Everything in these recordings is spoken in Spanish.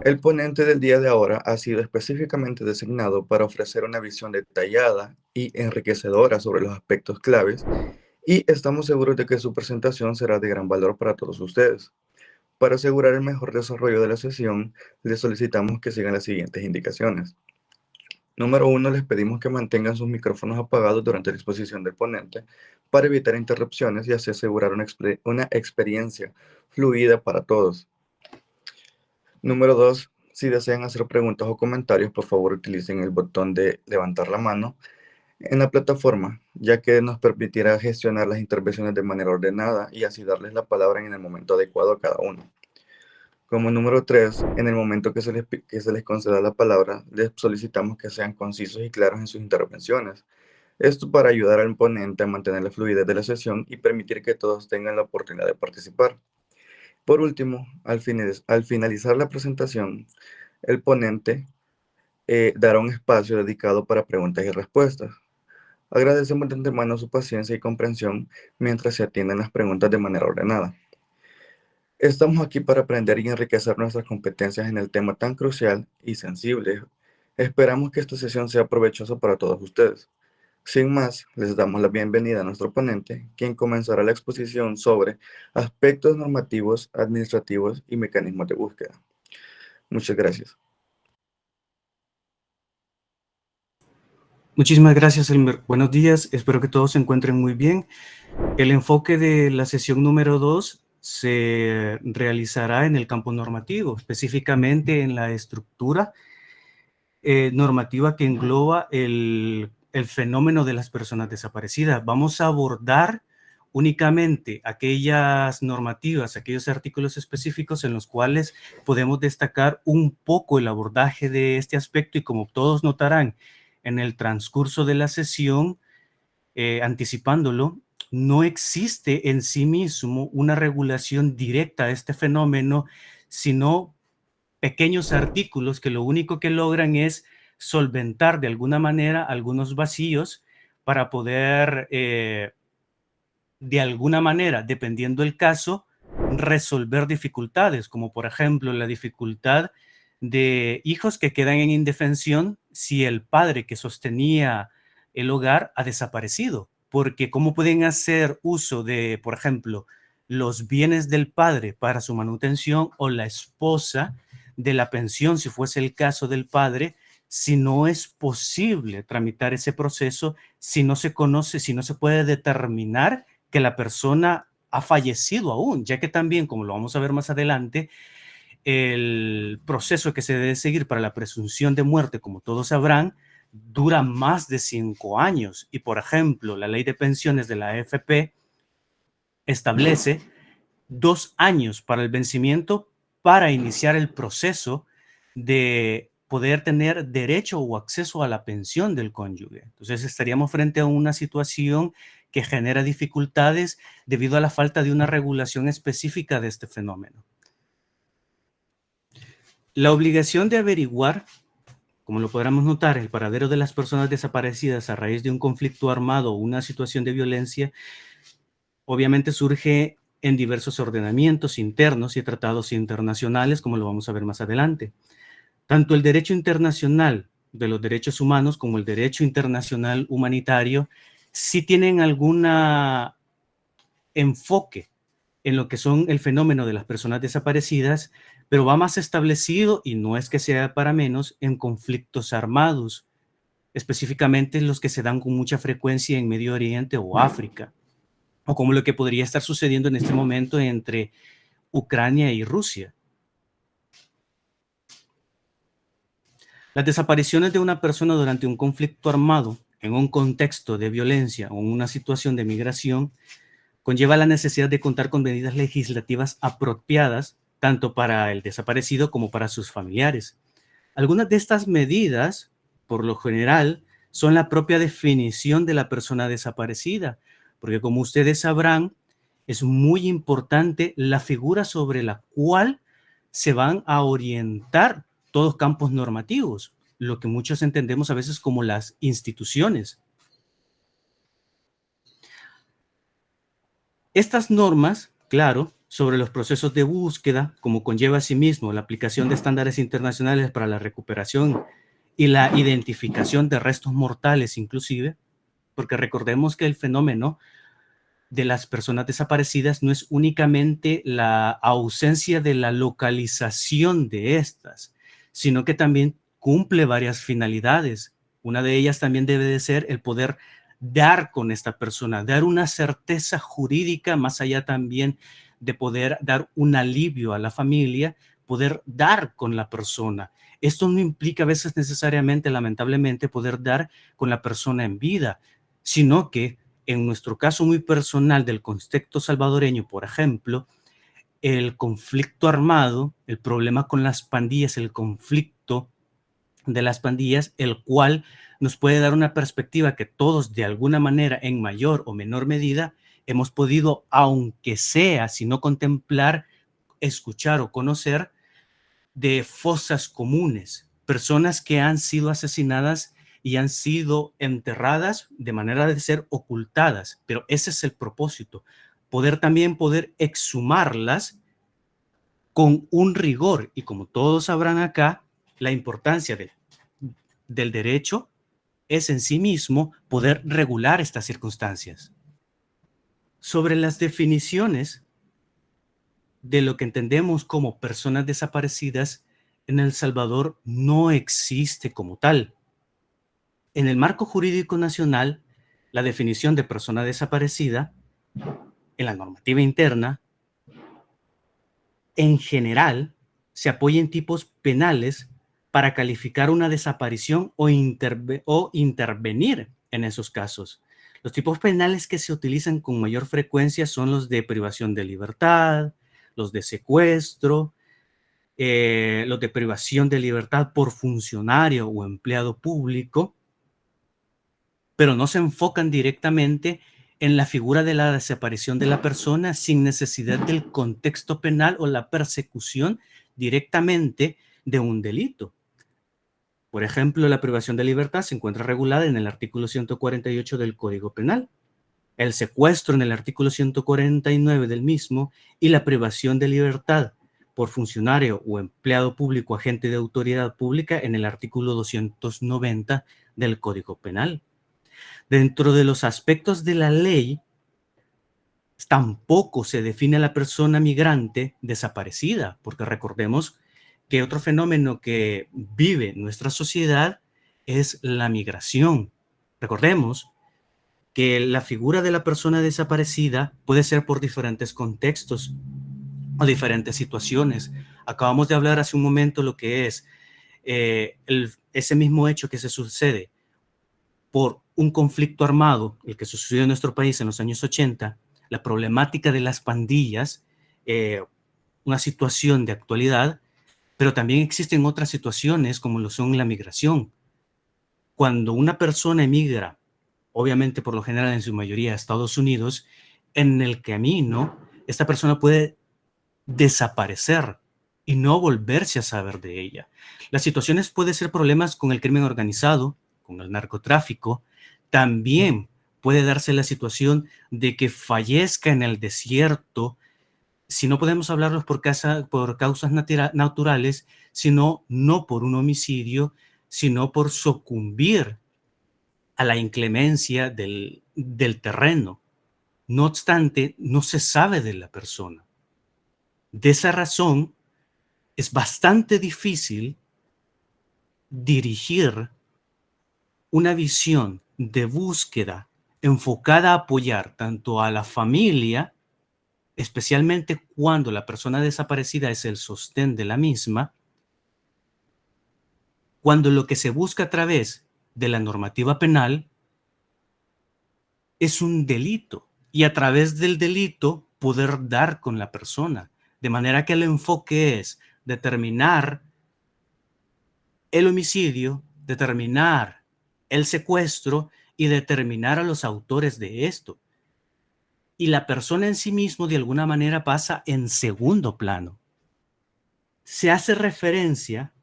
El ponente del día de ahora ha sido específicamente designado para ofrecer una visión detallada y enriquecedora sobre los aspectos claves y estamos seguros de que su presentación será de gran valor para todos ustedes. Para asegurar el mejor desarrollo de la sesión, les solicitamos que sigan las siguientes indicaciones. Número uno, les pedimos que mantengan sus micrófonos apagados durante la exposición del ponente para evitar interrupciones y así asegurar una experiencia fluida para todos. Número 2, si desean hacer preguntas o comentarios, por favor utilicen el botón de levantar la mano en la plataforma, ya que nos permitirá gestionar las intervenciones de manera ordenada y así darles la palabra en el momento adecuado a cada uno. Como número 3, en el momento que se les conceda la palabra, les solicitamos que sean concisos y claros en sus intervenciones. Esto para ayudar al ponente a mantener la fluidez de la sesión y permitir que todos tengan la oportunidad de participar. Por último, al finalizar la presentación, el ponente dará un espacio dedicado para preguntas y respuestas. Agradecemos de antemano su paciencia y comprensión mientras se atienden las preguntas de manera ordenada. Estamos aquí para aprender y enriquecer nuestras competencias en el tema tan crucial y sensible. Esperamos que esta sesión sea provechosa para todos ustedes. Sin más, les damos la bienvenida a nuestro ponente, quien comenzará la exposición sobre aspectos normativos, administrativos y mecanismos de búsqueda. Muchas gracias. Muchísimas gracias, Elmer. Buenos días, espero que todos se encuentren muy bien. El enfoque de la sesión número 2 se realizará en el campo normativo, específicamente en la estructura normativa que engloba el fenómeno de las personas desaparecidas. Vamos a abordar únicamente aquellas normativas, aquellos artículos específicos en los cuales podemos destacar un poco el abordaje de este aspecto y como todos notarán en el transcurso de la sesión, anticipándolo, no existe en sí mismo una regulación directa a este fenómeno, sino pequeños artículos que lo único que logran es solventar de alguna manera algunos vacíos para poder, de alguna manera, dependiendo del caso, resolver dificultades, como por ejemplo la dificultad de hijos que quedan en indefensión si el padre que sostenía el hogar ha desaparecido, porque cómo pueden hacer uso de, por ejemplo, los bienes del padre para su manutención o la esposa de la pensión, si fuese el caso del padre, si no es posible tramitar ese proceso, si no se conoce, si no se puede determinar que la persona ha fallecido aún, ya que también, como lo vamos a ver más adelante, el proceso que se debe seguir para la presunción de muerte, como todos sabrán, dura más de 5 años. Y, por ejemplo, la ley de pensiones de la AFP establece 2 años para el vencimiento para iniciar el proceso de poder tener derecho o acceso a la pensión del cónyuge. Entonces estaríamos frente a una situación que genera dificultades debido a la falta de una regulación específica de este fenómeno. La obligación de averiguar, como lo podremos notar, el paradero de las personas desaparecidas a raíz de un conflicto armado o una situación de violencia, obviamente surge en diversos ordenamientos internos y tratados internacionales, como lo vamos a ver más adelante. Tanto el derecho internacional de los derechos humanos como el derecho internacional humanitario sí tienen algún enfoque en lo que son el fenómeno de las personas desaparecidas, pero va más establecido, y no es que sea para menos, en conflictos armados, específicamente los que se dan con mucha frecuencia en Medio Oriente o África, o como lo que podría estar sucediendo en este momento entre Ucrania y Rusia. Las desapariciones de una persona durante un conflicto armado, en un contexto de violencia o en una situación de migración, conlleva la necesidad de contar con medidas legislativas apropiadas, tanto para el desaparecido como para sus familiares. Algunas de estas medidas, por lo general, son la propia definición de la persona desaparecida, porque como ustedes sabrán, es muy importante la figura sobre la cual se van a orientar todos campos normativos, lo que muchos entendemos a veces como las instituciones. Estas normas, claro, sobre los procesos de búsqueda, como conlleva asimismo la aplicación de estándares internacionales para la recuperación y la identificación de restos mortales inclusive, porque recordemos que el fenómeno de las personas desaparecidas no es únicamente la ausencia de la localización de estas, sino que también cumple varias finalidades. Una de ellas también debe de ser el poder dar con esta persona, dar una certeza jurídica, más allá también de poder dar un alivio a la familia, poder dar con la persona. Esto no implica a veces necesariamente, lamentablemente, poder dar con la persona en vida, sino que en nuestro caso muy personal del contexto salvadoreño, por ejemplo, el conflicto armado, el problema con las pandillas, el conflicto de las pandillas, el cual nos puede dar una perspectiva que todos de alguna manera, en mayor o menor medida, hemos podido, aunque sea, si no contemplar, escuchar o conocer, de fosas comunes, personas que han sido asesinadas y han sido enterradas de manera de ser ocultadas, pero ese es el propósito, poder exhumarlas con un rigor, y como todos sabrán acá, la importancia del derecho es en sí mismo poder regular estas circunstancias. Sobre las definiciones de lo que entendemos como personas desaparecidas, en El Salvador no existe como tal. En el marco jurídico nacional, la definición de persona desaparecida, en la normativa interna, en general, se apoya en tipos penales para calificar una desaparición o intervenir en esos casos. Los tipos penales que se utilizan con mayor frecuencia son los de privación de libertad, los de secuestro, los de privación de libertad por funcionario o empleado público, pero no se enfocan directamente en la figura de la desaparición de la persona sin necesidad del contexto penal o la persecución directamente de un delito. Por ejemplo, la privación de libertad se encuentra regulada en el artículo 148 del Código Penal, el secuestro en el artículo 149 del mismo y la privación de libertad por funcionario o empleado público, agente de autoridad pública en el artículo 290 del Código Penal. Dentro de los aspectos de la ley, tampoco se define a la persona migrante desaparecida, porque recordemos que otro fenómeno que vive nuestra sociedad es la migración. Recordemos que la figura de la persona desaparecida puede ser por diferentes contextos o diferentes situaciones. Acabamos de hablar hace un momento lo que es ese mismo hecho que se sucede por un conflicto armado, el que sucedió en nuestro país en los años 80, la problemática de las pandillas, una situación de actualidad, pero también existen otras situaciones como lo son la migración. Cuando una persona emigra, obviamente por lo general en su mayoría a Estados Unidos, en el camino, esta persona puede desaparecer y no volverse a saber de ella. Las situaciones pueden ser problemas con el crimen organizado, con el narcotráfico. También puede darse la situación de que fallezca en el desierto, si no podemos hablarlos por causas naturales, sino no por un homicidio, sino por sucumbir a la inclemencia del terreno. No obstante, no se sabe de la persona. De esa razón, es bastante difícil dirigir una visión de búsqueda enfocada a apoyar tanto a la familia, especialmente cuando la persona desaparecida es el sostén de la misma, cuando lo que se busca a través de la normativa penal es un delito y a través del delito poder dar con la persona. De manera que el enfoque es determinar el homicidio, determinar el secuestro y determinar a los autores de esto. Y la persona en sí mismo de alguna manera pasa en segundo plano. Se hace referencia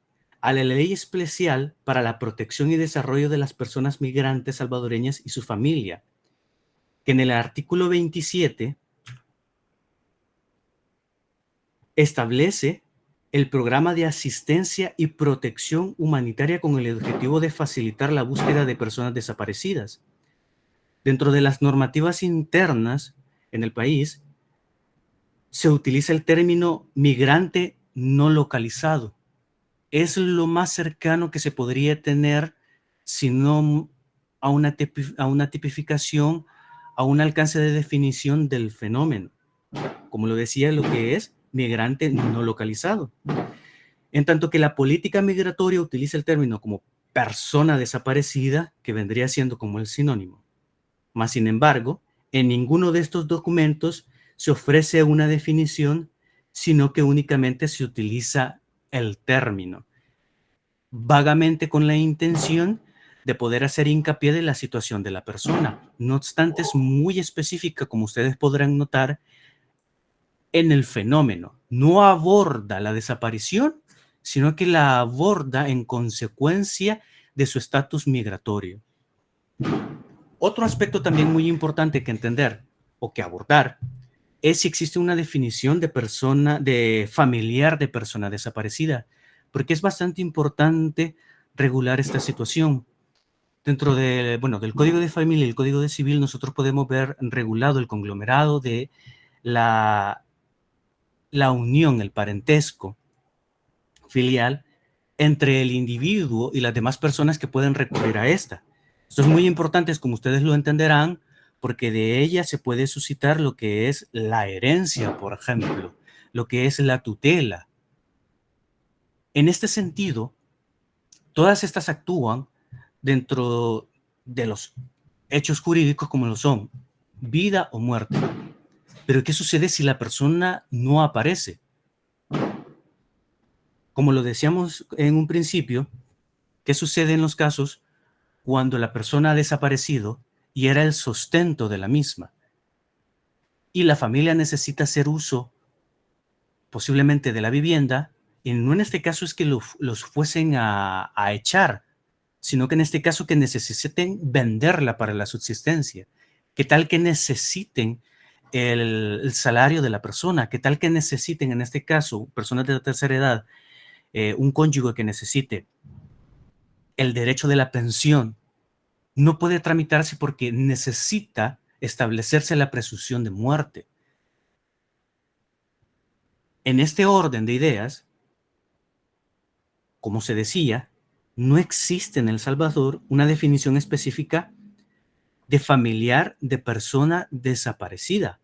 a la Ley Especial para la Protección y Desarrollo de las Personas Migrantes Salvadoreñas y su familia, que en el artículo 27 establece el programa de asistencia y protección humanitaria con el objetivo de facilitar la búsqueda de personas desaparecidas. Dentro de las normativas internas en el país, se utiliza el término migrante no localizado. Es lo más cercano que se podría tener, si no a una tipificación, a un alcance de definición del fenómeno. Como lo decía, lo que es migrante no localizado. En tanto que la política migratoria utiliza el término como persona desaparecida, que vendría siendo como el sinónimo. Mas, sin embargo, en ninguno de estos documentos se ofrece una definición, sino que únicamente se utiliza el término, vagamente con la intención de poder hacer hincapié de la situación de la persona. No obstante, es muy específica, como ustedes podrán notar, en el fenómeno. No aborda la desaparición, sino que la aborda en consecuencia de su estatus migratorio. Otro aspecto también muy importante que entender o que abordar es si existe una definición de persona, de familiar de persona desaparecida, porque es bastante importante regular esta situación. Dentro de, bueno, del Código de Familia y el Código de Civil, nosotros podemos ver regulado el conglomerado de la unión, el parentesco filial entre el individuo y las demás personas que pueden recurrir a esta. Esto es muy importante, como ustedes lo entenderán, porque de ella se puede suscitar lo que es la herencia, por ejemplo, lo que es la tutela. En este sentido, todas estas actúan dentro de los hechos jurídicos como lo son vida o muerte. Pero ¿qué sucede si la persona no aparece? Como lo decíamos en un principio, ¿qué sucede en los casos cuando la persona ha desaparecido y era el sustento de la misma? Y la familia necesita hacer uso posiblemente de la vivienda, y no en este caso es que los fuesen a echar, sino que en este caso que necesiten venderla para la subsistencia. ¿Qué tal que necesiten el salario de la persona? ¿Qué tal que necesiten, en este caso, personas de la tercera edad, un cónyuge que necesite el derecho de la pensión? No puede tramitarse porque necesita establecerse la presunción de muerte. En este orden de ideas, como se decía, no existe en El Salvador una definición específica de familiar de persona desaparecida.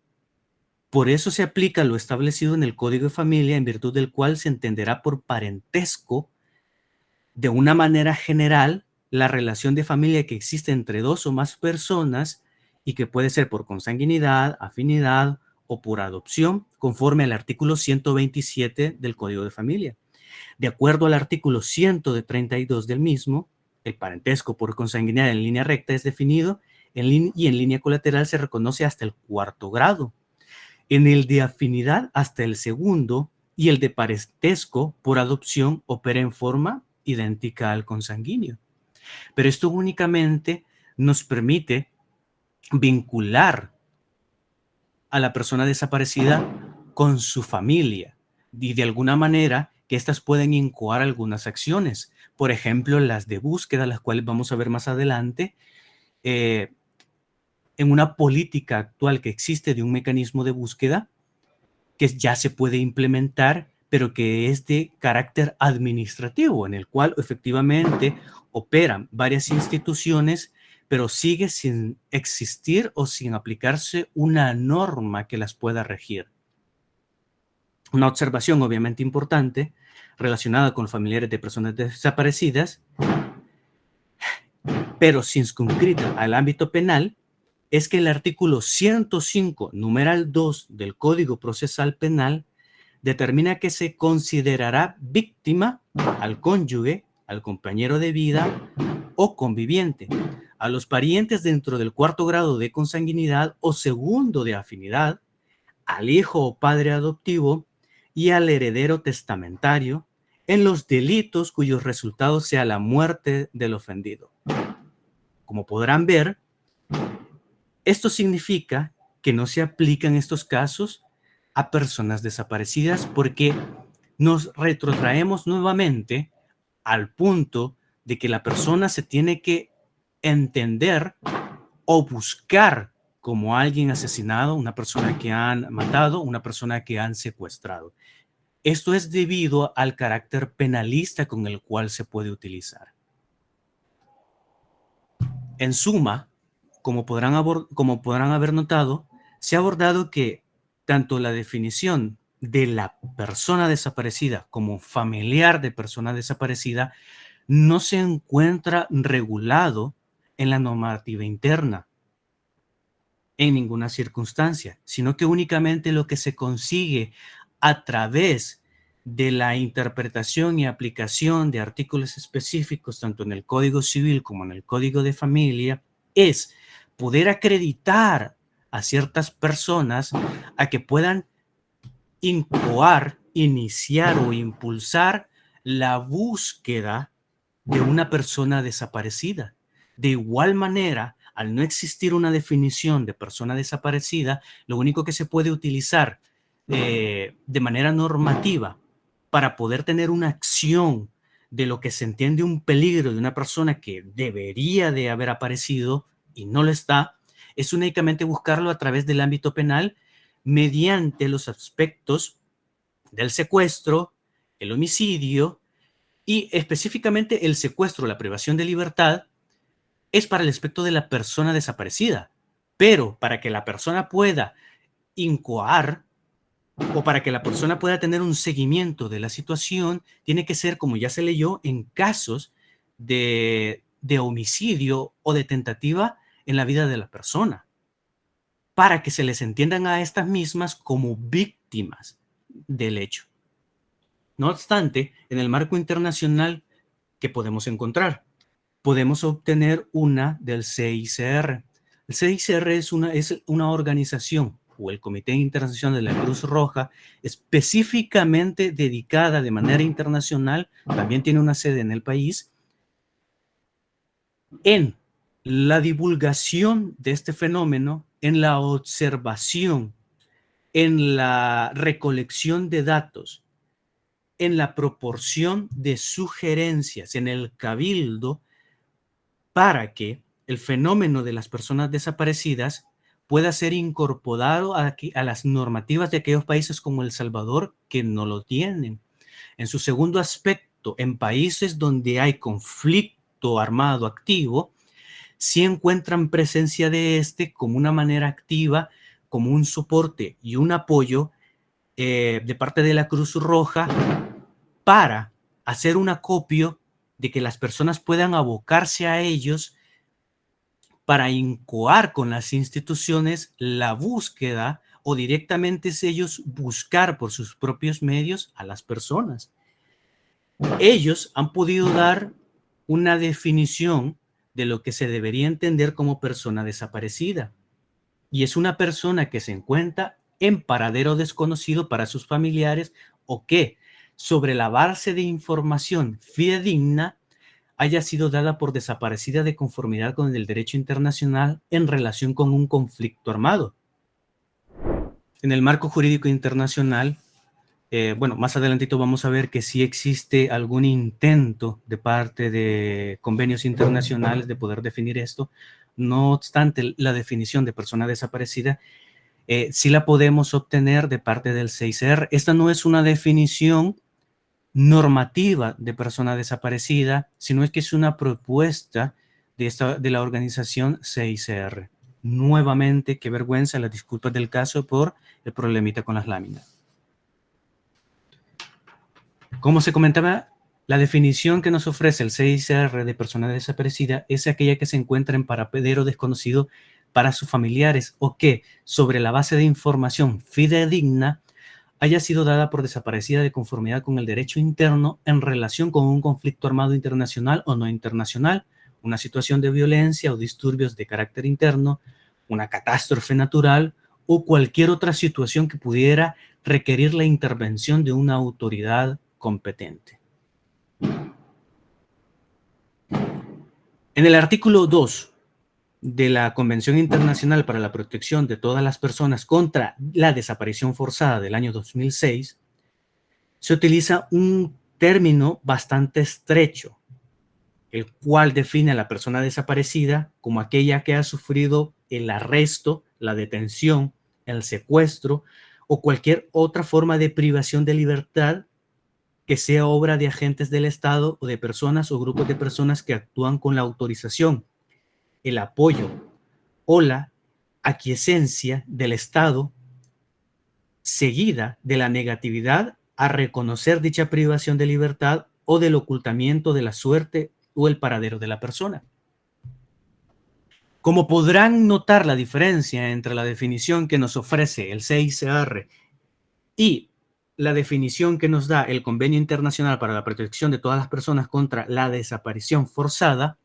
Por eso se aplica lo establecido en el Código de Familia, en virtud del cual se entenderá por parentesco de una manera general la relación de familia que existe entre dos o más personas y que puede ser por consanguinidad, afinidad o por adopción, conforme al artículo 127 del Código de Familia. De acuerdo al artículo 132 del mismo, el parentesco por consanguinidad en línea recta es definido y en línea colateral se reconoce hasta el cuarto grado. En el de afinidad hasta el segundo y el de parentesco por adopción opera en forma idéntica al consanguíneo. Pero esto únicamente nos permite vincular a la persona desaparecida con su familia y de alguna manera que éstas pueden incoar algunas acciones, por ejemplo, las de búsqueda, las cuales vamos a ver más adelante, en una política actual que existe de un mecanismo de búsqueda que ya se puede implementar, pero que es de carácter administrativo, en el cual efectivamente operan varias instituciones, pero sigue sin existir o sin aplicarse una norma que las pueda regir. Una observación obviamente importante relacionada con familiares de personas desaparecidas, pero circunscrita al ámbito penal, es que el artículo 105, numeral 2 del Código Procesal Penal determina que se considerará víctima al cónyuge, al compañero de vida o conviviente, a los parientes dentro del cuarto grado de consanguinidad o segundo de afinidad, al hijo o padre adoptivo y al heredero testamentario en los delitos cuyos resultados sea la muerte del ofendido. Como podrán ver, esto significa que no se aplica en estos casos a personas desaparecidas porque nos retrotraemos nuevamente al punto de que la persona se tiene que entender o buscar como alguien asesinado, una persona que han matado, una persona que han secuestrado. Esto es debido al carácter penalista con el cual se puede utilizar. En suma, como podrán haber notado, se ha abordado que tanto la definición de la persona desaparecida como familiar de persona desaparecida no se encuentra regulado en la normativa interna en ninguna circunstancia, sino que únicamente lo que se consigue a través de la interpretación y aplicación de artículos específicos, tanto en el Código Civil como en el Código de Familia, es poder acreditar a ciertas personas a que puedan incoar, iniciar o impulsar la búsqueda de una persona desaparecida. De igual manera, al no existir una definición de persona desaparecida, lo único que se puede utilizar de manera normativa para poder tener una acción de lo que se entiende un peligro de una persona que debería de haber aparecido y no lo está, es únicamente buscarlo a través del ámbito penal mediante los aspectos del secuestro, el homicidio y específicamente el secuestro, la privación de libertad, es para el aspecto de la persona desaparecida. Pero para que la persona pueda incoar o para que la persona pueda tener un seguimiento de la situación, tiene que ser, como ya se leyó, en casos de homicidio o de tentativa en la vida de la persona, para que se les entiendan a estas mismas como víctimas del hecho. No obstante, en el marco internacional que podemos encontrar, podemos obtener una del CICR. El CICR es una organización o el Comité Internacional de la Cruz Roja específicamente dedicada de manera internacional, también tiene una sede en el país, en la divulgación de este fenómeno, en la observación, en la recolección de datos, en la proporción de sugerencias, en el cabildo, para que el fenómeno de las personas desaparecidas pueda ser incorporado a las normativas de aquellos países como El Salvador que no lo tienen. En su segundo aspecto, en países donde hay conflicto armado activo, sí encuentran presencia de este como una manera activa, como un soporte y un apoyo de parte de la Cruz Roja para hacer un acopio de que las personas puedan abocarse a ellos para incoar con las instituciones la búsqueda o directamente ellos buscar por sus propios medios a las personas. Ellos han podido dar una definición de lo que se debería entender como persona desaparecida. Y es una persona que se encuentra en paradero desconocido para sus familiares o que, sobre la base de información fidedigna, haya sido dada por desaparecida de conformidad con el derecho internacional en relación con un conflicto armado. En el marco jurídico internacional, bueno, más adelantito vamos a ver que sí existe algún intento de parte de convenios internacionales de poder definir esto. No obstante, la definición de persona desaparecida sí la podemos obtener de parte del CICR. Esta no es una definición normativa de persona desaparecida, sino es que es una propuesta de la organización CICR. Nuevamente, qué vergüenza, las disculpas del caso por el problemita con las láminas. Como se comentaba, la definición que nos ofrece el CICR de persona desaparecida es aquella que se encuentra en paradero desconocido para sus familiares o que, sobre la base de información fidedigna, haya sido dada por desaparecida de conformidad con el derecho interno en relación con un conflicto armado internacional o no internacional, una situación de violencia o disturbios de carácter interno, una catástrofe natural o cualquier otra situación que pudiera requerir la intervención de una autoridad competente. En el artículo 2 de la Convención Internacional para la Protección de todas las personas contra la desaparición forzada del año 2006, se utiliza un término bastante estrecho, el cual define a la persona desaparecida como aquella que ha sufrido el arresto, la detención, el secuestro o cualquier otra forma de privación de libertad que sea obra de agentes del Estado o de personas o grupos de personas que actúan con la autorización, el apoyo o la aquiescencia del Estado, seguida de la negatividad a reconocer dicha privación de libertad o del ocultamiento de la suerte o el paradero de la persona. Como podrán notar la diferencia entre la definición que nos ofrece el CICR y la definición que nos da el Convenio Internacional para la Protección de todas las personas contra la desaparición forzada,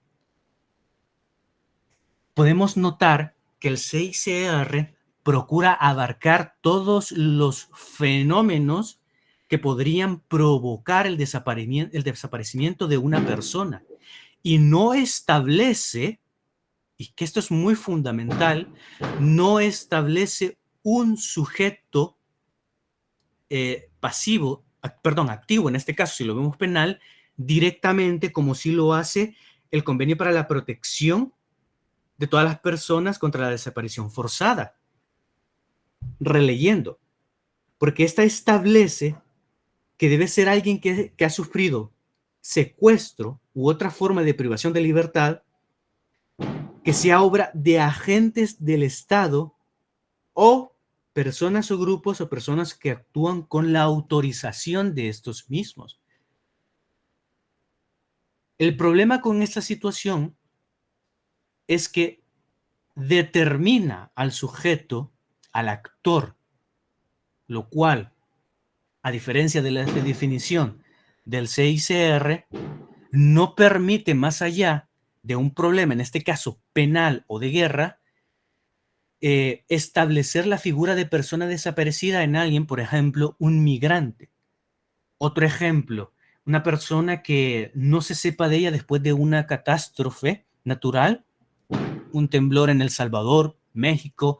podemos notar que el CICR procura abarcar todos los fenómenos que podrían provocar el desaparecimiento de una persona y no establece, y que esto es muy fundamental, no establece un sujeto activo en este caso, si lo vemos penal, directamente como si lo hace el Convenio para la Protección de todas las personas contra la desaparición forzada. Releyendo, porque esta establece que debe ser alguien que ha sufrido secuestro u otra forma de privación de libertad que sea obra de agentes del Estado o personas o grupos o personas que actúan con la autorización de estos mismos. El problema con esta situación es que determina al sujeto, al actor, lo cual, a diferencia de la definición del CICR, no permite más allá de un problema, en este caso penal o de guerra, establecer la figura de persona desaparecida en alguien, por ejemplo, un migrante. Otro ejemplo, una persona que no se sepa de ella después de una catástrofe natural, un temblor en El Salvador, México,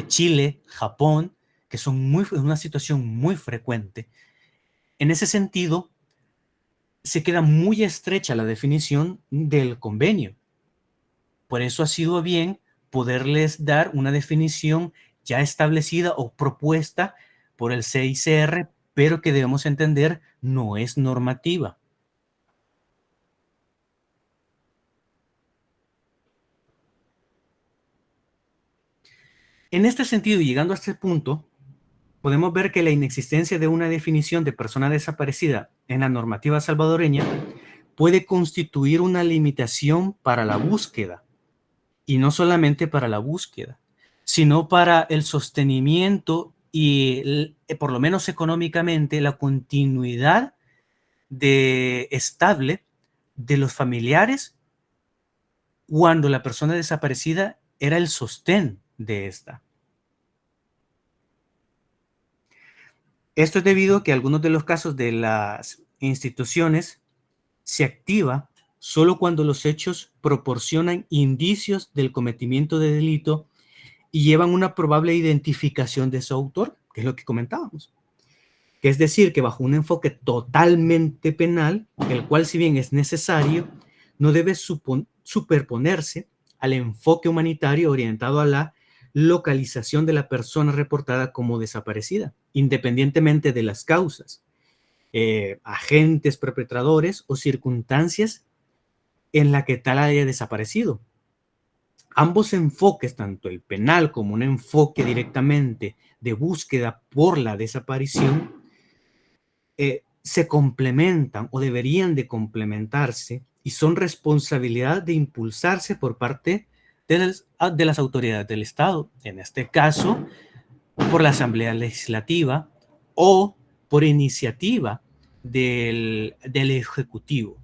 Chile, Japón, que son una situación muy frecuente. En ese sentido, se queda muy estrecha la definición del convenio. Por eso ha sido bien poderles dar una definición ya establecida o propuesta por el CICR, pero que debemos entender no es normativa. En este sentido, y llegando a este punto, podemos ver que la inexistencia de una definición de persona desaparecida en la normativa salvadoreña puede constituir una limitación para la búsqueda, y no solamente para la búsqueda, sino para el sostenimiento y, por lo menos económicamente, la continuidad estable de los familiares cuando la persona desaparecida era el sostén de esta. Esto es debido a que algunos de los casos de las instituciones se activa solo cuando los hechos proporcionan indicios del cometimiento de delito y llevan una probable identificación de su autor, que es lo que comentábamos. Que es decir, que bajo un enfoque totalmente penal, el cual si bien es necesario, no debe superponerse al enfoque humanitario orientado a la localización de la persona reportada como desaparecida, independientemente de las causas, agentes perpetradores o circunstancias en la que tal haya desaparecido. Ambos enfoques, tanto el penal como un enfoque directamente de búsqueda por la desaparición, se complementan o deberían de complementarse y son responsabilidad de impulsarse por parte de las autoridades del Estado, en este caso por la Asamblea Legislativa o por iniciativa del Ejecutivo.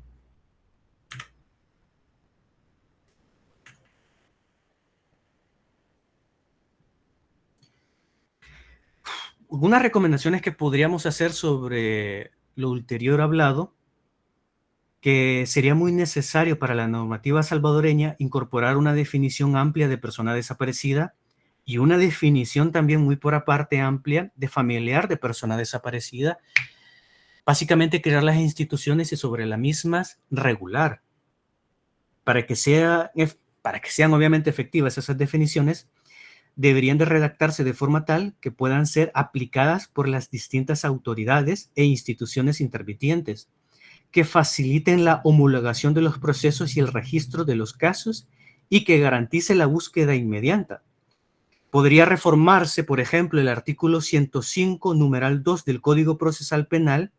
Algunas recomendaciones que podríamos hacer sobre lo ulterior hablado que sería muy necesario para la normativa salvadoreña incorporar una definición amplia de persona desaparecida y una definición también muy por aparte amplia de familiar de persona desaparecida. Básicamente crear las instituciones y sobre las mismas regular para que sean obviamente efectivas esas definiciones. Deberían de redactarse de forma tal que puedan ser aplicadas por las distintas autoridades e instituciones intervinientes, que faciliten la homologación de los procesos y el registro de los casos y que garantice la búsqueda inmediata. Podría reformarse, por ejemplo, el artículo 105, numeral 2 del Código Procesal Penal,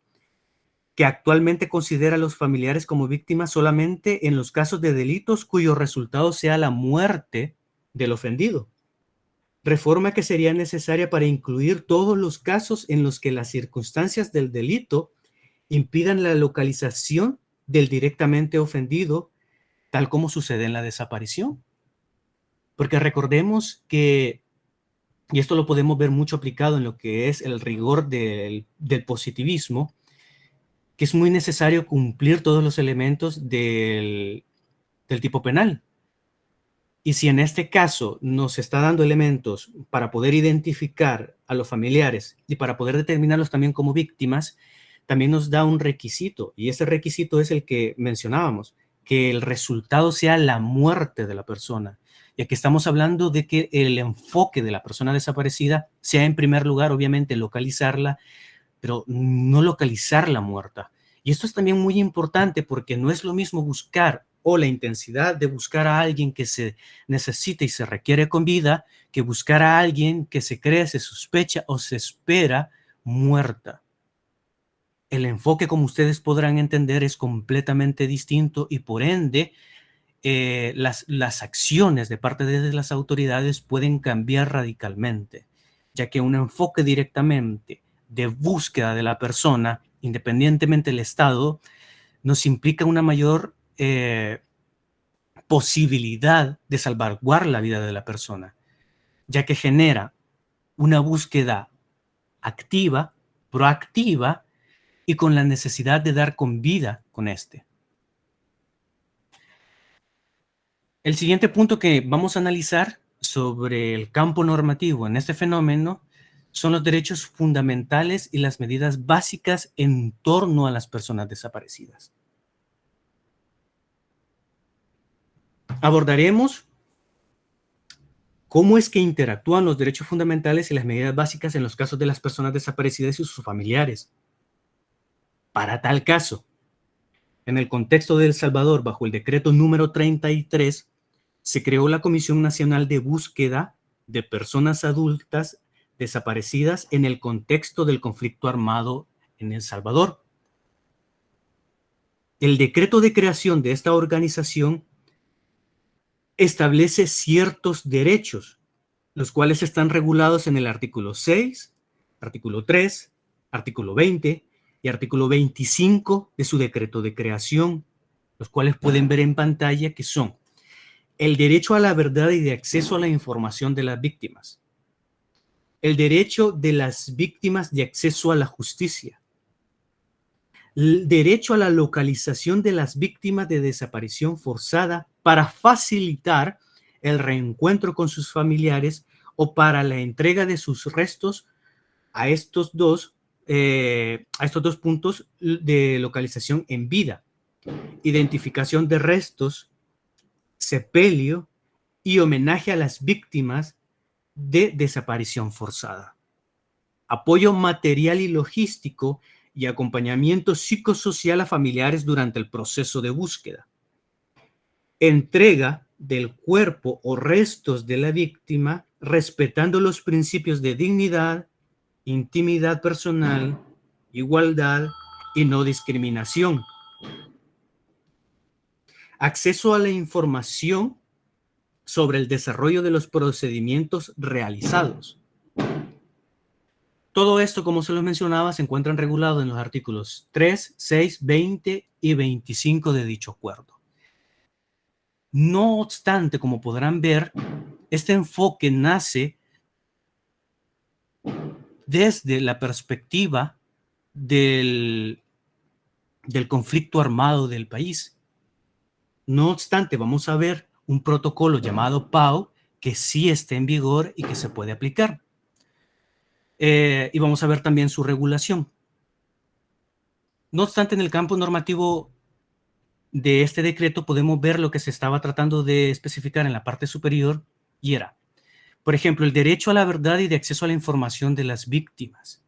que actualmente considera a los familiares como víctimas solamente en los casos de delitos cuyo resultado sea la muerte del ofendido. Reforma que sería necesaria para incluir todos los casos en los que las circunstancias del delito impidan la localización del directamente ofendido, tal como sucede en la desaparición. Porque recordemos que, y esto lo podemos ver mucho aplicado en lo que es el rigor del positivismo, que es muy necesario cumplir todos los elementos del tipo penal. Y si en este caso nos está dando elementos para poder identificar a los familiares y para poder determinarlos también como víctimas, también nos da un requisito, y ese requisito es el que mencionábamos, que el resultado sea la muerte de la persona. Y aquí estamos hablando de que el enfoque de la persona desaparecida sea en primer lugar, obviamente, localizarla, pero no localizarla muerta. Y esto es también muy importante porque no es lo mismo buscar o la intensidad de buscar a alguien que se necesita y se requiere con vida que buscar a alguien que se cree, se sospecha o se espera muerta. El enfoque, como ustedes podrán entender, es completamente distinto y por ende las acciones de parte de las autoridades pueden cambiar radicalmente, ya que un enfoque directamente de búsqueda de la persona, independientemente del estado, nos implica una mayor posibilidad de salvaguardar la vida de la persona, ya que genera una búsqueda activa, proactiva y con la necesidad de dar con vida con este. El siguiente punto que vamos a analizar sobre el campo normativo en este fenómeno son los derechos fundamentales y las medidas básicas en torno a las personas desaparecidas. Abordaremos cómo es que interactúan los derechos fundamentales y las medidas básicas en los casos de las personas desaparecidas y sus familiares. Para tal caso, en el contexto de El Salvador, bajo el decreto número 33, se creó la Comisión Nacional de Búsqueda de Personas Adultas Desaparecidas en el contexto del conflicto armado en El Salvador. El decreto de creación de esta organización establece ciertos derechos, los cuales están regulados en el artículo 6, artículo 3, artículo 20 y artículo 25 de su decreto de creación, los cuales pueden ver en pantalla, que son el derecho a la verdad y de acceso a la información de las víctimas, el derecho de las víctimas de acceso a la justicia, el derecho a la localización de las víctimas de desaparición forzada para facilitar el reencuentro con sus familiares o para la entrega de sus restos a estos dos puntos de localización en vida, identificación de restos, sepelio y homenaje a las víctimas de desaparición forzada, apoyo material y logístico y acompañamiento psicosocial a familiares durante el proceso de búsqueda, entrega del cuerpo o restos de la víctima respetando los principios de dignidad, intimidad personal, igualdad y no discriminación, acceso a la información sobre el desarrollo de los procedimientos realizados. Todo esto, como se lo mencionaba, se encuentran regulados en los artículos 3, 6, 20 y 25 de dicho acuerdo. No obstante, como podrán ver, este enfoque nace desde la perspectiva del del conflicto armado del país. No obstante, vamos a ver un protocolo llamado PAO que sí está en vigor y que se puede aplicar. Y vamos a ver también su regulación. No obstante, en el campo normativo de este decreto podemos ver lo que se estaba tratando de especificar en la parte superior y era, por ejemplo, el derecho a la verdad y de acceso a la información de las víctimas.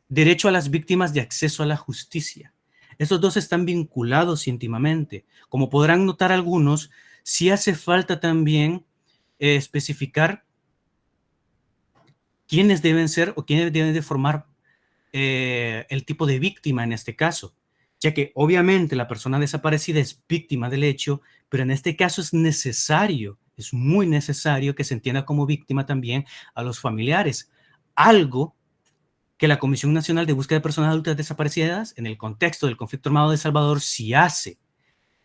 Derecho a las víctimas de acceso a la justicia. Estos dos están vinculados íntimamente. Como podrán notar algunos, sí hace falta también especificar quiénes deben ser o quiénes deben de formar el tipo de víctima en este caso, ya que obviamente la persona desaparecida es víctima del hecho, pero en este caso es necesario, es muy necesario que se entienda como víctima también a los familiares, algo que la Comisión Nacional de Búsqueda de Personas Adultas Desaparecidas, en el contexto del conflicto armado de El Salvador, sí hace,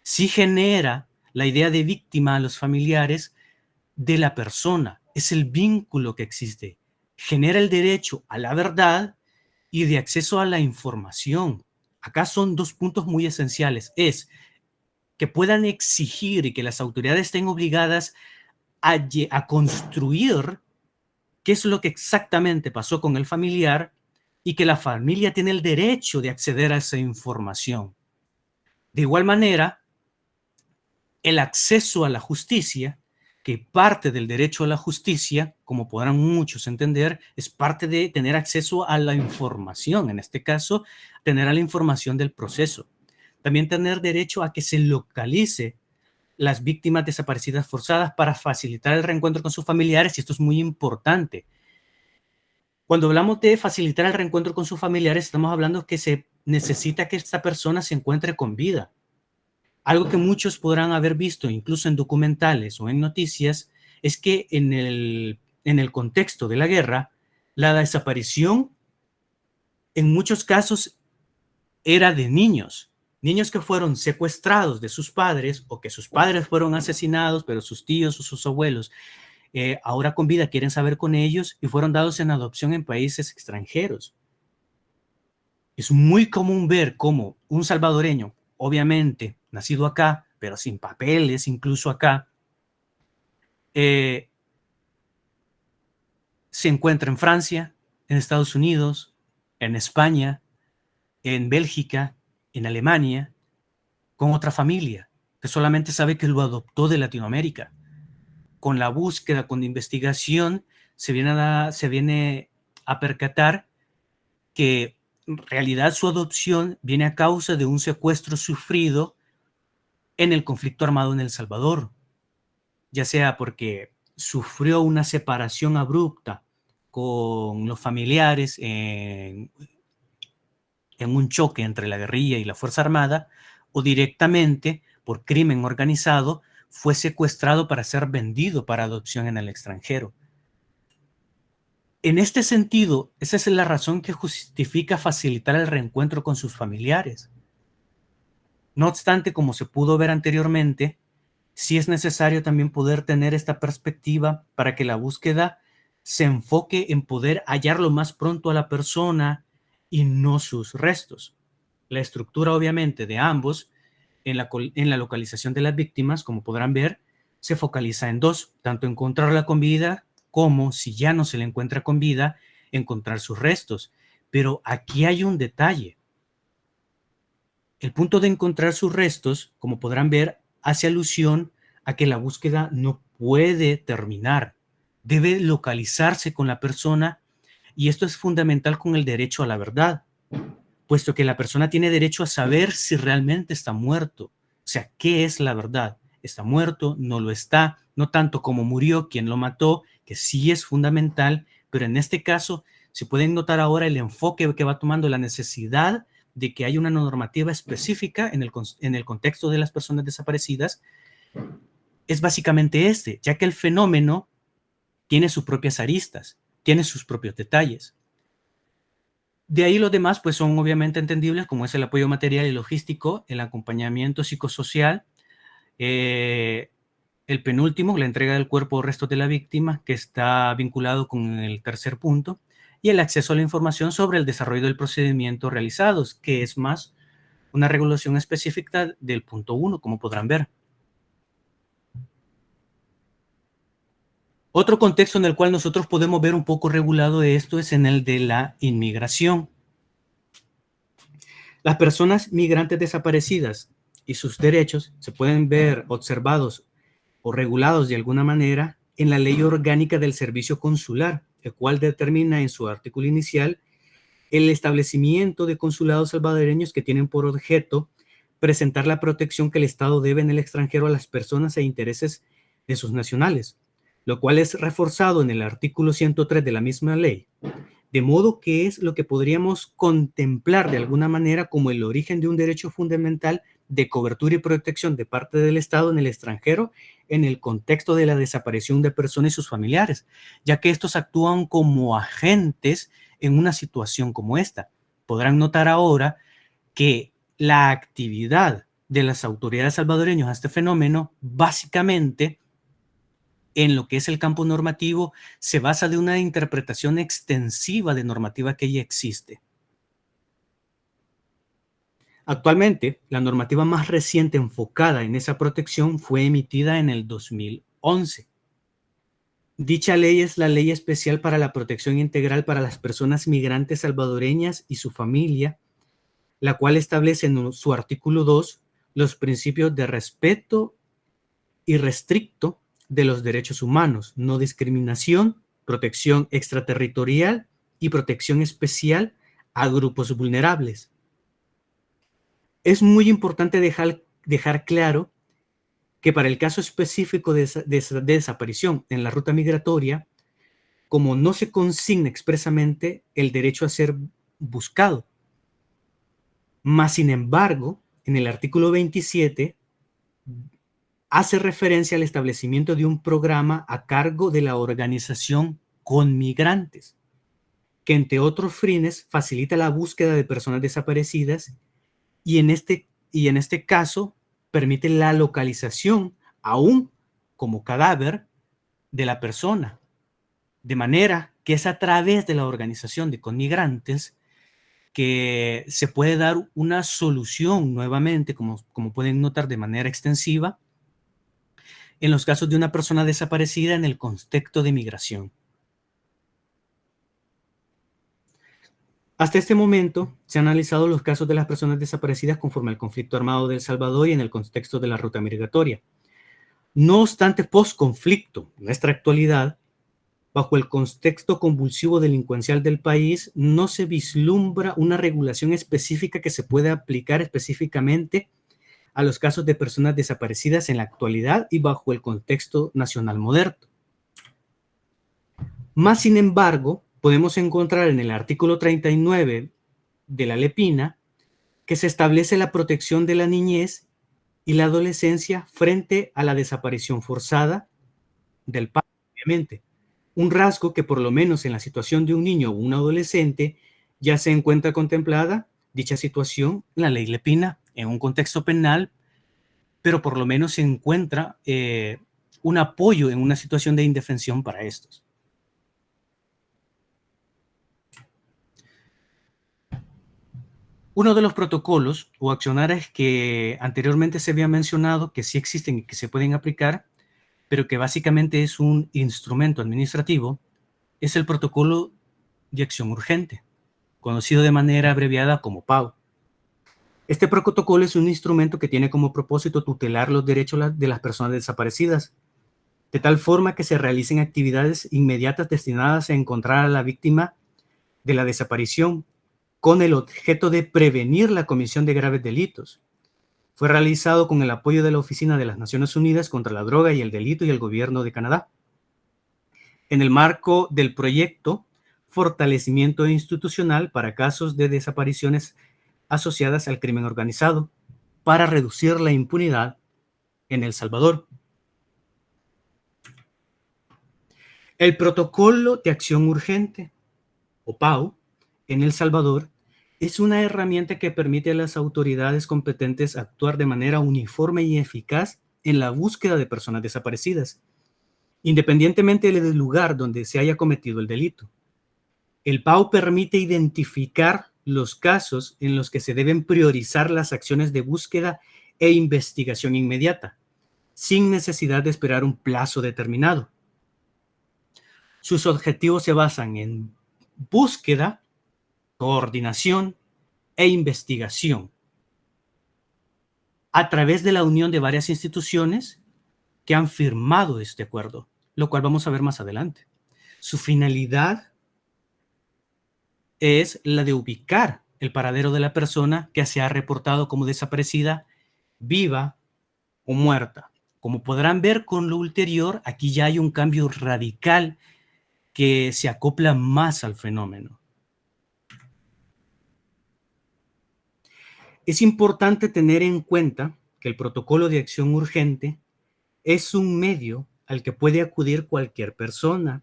sí genera la idea de víctima a los familiares de la persona, es el vínculo que existe, genera el derecho a la verdad y de acceso a la información. Acá son dos puntos muy esenciales. Es que puedan exigir y que las autoridades estén obligadas a construir qué es lo que exactamente pasó con el familiar y que la familia tiene el derecho de acceder a esa información. De igual manera, el acceso a la justicia, que parte del derecho a la justicia, como podrán muchos entender, es parte de tener acceso a la información, en este caso, tener a la información del proceso. También tener derecho a que se localice las víctimas desaparecidas forzadas para facilitar el reencuentro con sus familiares, y esto es muy importante. Cuando hablamos de facilitar el reencuentro con sus familiares, estamos hablando que se necesita que esta persona se encuentre con vida. Algo que muchos podrán haber visto, incluso en documentales o en noticias, es que en el contexto de la guerra, la desaparición en muchos casos era de niños, niños que fueron secuestrados de sus padres o que sus padres fueron asesinados, pero sus tíos o sus abuelos ahora con vida quieren saber con ellos y fueron dados en adopción en países extranjeros. Es muy común ver cómo un salvadoreño, obviamente nacido acá, pero sin papeles incluso acá, se encuentra en Francia, en Estados Unidos, en España, en Bélgica, en Alemania, con otra familia, que solamente sabe que lo adoptó de Latinoamérica. Con la búsqueda, con la investigación, se viene a percatar que en realidad su adopción viene a causa de un secuestro sufrido en el conflicto armado en El Salvador, ya sea porque sufrió una separación abrupta con los familiares en un choque entre la guerrilla y la Fuerza Armada, o directamente por crimen organizado fue secuestrado para ser vendido para adopción en el extranjero. En este sentido, esa es la razón que justifica facilitar el reencuentro con sus familiares. No obstante, como se pudo ver anteriormente, sí es necesario también poder tener esta perspectiva para que la búsqueda se enfoque en poder hallar lo más pronto a la persona y no sus restos. La estructura, obviamente, de ambos en la localización de las víctimas, como podrán ver, se focaliza en dos, tanto encontrarla con vida como, si ya no se le encuentra con vida, encontrar sus restos. Pero aquí hay un detalle. El punto de encontrar sus restos, como podrán ver, hace alusión a que la búsqueda no puede terminar. Debe localizarse con la persona y esto es fundamental con el derecho a la verdad, puesto que la persona tiene derecho a saber si realmente está muerto. O sea, ¿qué es la verdad? ¿Está muerto? ¿No lo está? No tanto como murió, quién lo mató, que sí es fundamental, pero en este caso se pueden notar ahora el enfoque que va tomando la necesidad de que haya una normativa específica en el contexto de las personas desaparecidas, es básicamente este, ya que el fenómeno tiene sus propias aristas, tiene sus propios detalles. De ahí los demás pues son obviamente entendibles, como es el apoyo material y logístico, el acompañamiento psicosocial, el penúltimo, la entrega del cuerpo o restos de la víctima, que está vinculado con el tercer punto, y el acceso a la información sobre el desarrollo del procedimiento realizados, que es más una regulación específica del punto 1, como podrán ver. Otro contexto en el cual nosotros podemos ver un poco regulado esto es en el de la inmigración. Las personas migrantes desaparecidas y sus derechos se pueden ver observados o regulados de alguna manera en la Ley Orgánica del Servicio Consular, el cual determina en su artículo inicial el establecimiento de consulados salvadoreños que tienen por objeto presentar la protección que el Estado debe en el extranjero a las personas e intereses de sus nacionales, lo cual es reforzado en el artículo 103 de la misma ley, de modo que es lo que podríamos contemplar de alguna manera como el origen de un derecho fundamental de cobertura y protección de parte del Estado en el extranjero en el contexto de la desaparición de personas y sus familiares, ya que estos actúan como agentes en una situación como esta. Podrán notar ahora que la actividad de las autoridades salvadoreñas a este fenómeno básicamente en lo que es el campo normativo, se basa de una interpretación extensiva de normativa que ya existe. Actualmente, la normativa más reciente enfocada en esa protección fue emitida en el 2011. Dicha ley es la Ley Especial para la Protección Integral para las Personas Migrantes Salvadoreñas y su familia, la cual establece en su artículo 2 los principios de respeto irrestricto de los derechos humanos, no discriminación, protección extraterritorial y protección especial a grupos vulnerables. Es muy importante dejar claro que para el caso específico de desaparición en la ruta migratoria, como no se consigna expresamente el derecho a ser buscado, más sin embargo, en el artículo 27 hace referencia al establecimiento de un programa a cargo de la organización Conmigrantes, que entre otros fines facilita la búsqueda de personas desaparecidas y en este caso permite la localización aún como cadáver de la persona, de manera que es a través de la organización de Conmigrantes que se puede dar una solución nuevamente, como pueden notar de manera extensiva, en los casos de una persona desaparecida en el contexto de migración. Hasta este momento se han analizado los casos de las personas desaparecidas conforme al conflicto armado de El Salvador y en el contexto de la ruta migratoria. No obstante, post-conflicto, en nuestra actualidad, bajo el contexto convulsivo delincuencial del país, no se vislumbra una regulación específica que se pueda aplicar específicamente a los casos de personas desaparecidas en la actualidad y bajo el contexto nacional moderno. Más sin embargo, podemos encontrar en el artículo 39 de la LEPINA que se establece la protección de la niñez y la adolescencia frente a la desaparición forzada del padre, obviamente. Un rasgo que por lo menos en la situación de un niño o un adolescente ya se encuentra contemplada dicha situación en la ley LEPINA en un contexto penal, pero por lo menos se encuentra un apoyo en una situación de indefensión para estos. Uno de los protocolos o accionarios que anteriormente se había mencionado que sí existen y que se pueden aplicar, pero que básicamente es un instrumento administrativo, es el protocolo de acción urgente, conocido de manera abreviada como PAU. Este protocolo es un instrumento que tiene como propósito tutelar los derechos de las personas desaparecidas, de tal forma que se realicen actividades inmediatas destinadas a encontrar a la víctima de la desaparición, con el objeto de prevenir la comisión de graves delitos. Fue realizado con el apoyo de la Oficina de las Naciones Unidas contra la Droga y el Delito y el Gobierno de Canadá, en el marco del proyecto Fortalecimiento Institucional para casos de desapariciones asociadas al crimen organizado para reducir la impunidad en El Salvador. El Protocolo de Acción Urgente, o PAU, en El Salvador, es una herramienta que permite a las autoridades competentes actuar de manera uniforme y eficaz en la búsqueda de personas desaparecidas, independientemente del lugar donde se haya cometido el delito. El PAO permite identificar los casos en los que se deben priorizar las acciones de búsqueda e investigación inmediata, sin necesidad de esperar un plazo determinado. Sus objetivos se basan en búsqueda, coordinación e investigación a través de la unión de varias instituciones que han firmado este acuerdo, lo cual vamos a ver más adelante. Su finalidad es la de ubicar el paradero de la persona que se ha reportado como desaparecida, viva o muerta. Como podrán ver con lo ulterior, aquí ya hay un cambio radical que se acopla más al fenómeno. Es importante tener en cuenta que el protocolo de acción urgente es un medio al que puede acudir cualquier persona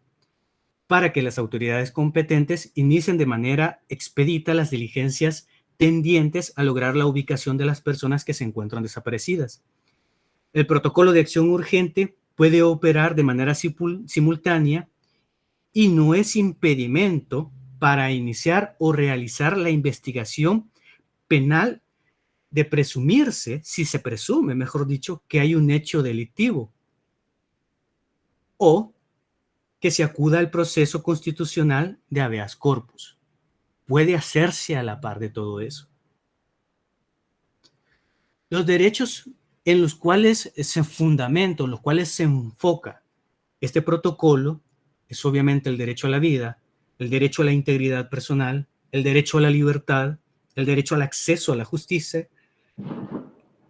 para que las autoridades competentes inicien de manera expedita las diligencias tendientes a lograr la ubicación de las personas que se encuentran desaparecidas. El protocolo de acción urgente puede operar de manera simultánea y no es impedimento para iniciar o realizar la investigación penal de presumirse, si se presume, mejor dicho, que hay un hecho delictivo, o que se acuda al proceso constitucional de habeas corpus. Puede hacerse a la par de todo eso. Los derechos en los cuales se fundamenta, en los cuales se enfoca este protocolo, es obviamente el derecho a la vida, el derecho a la integridad personal, el derecho a la libertad, el derecho al acceso a la justicia,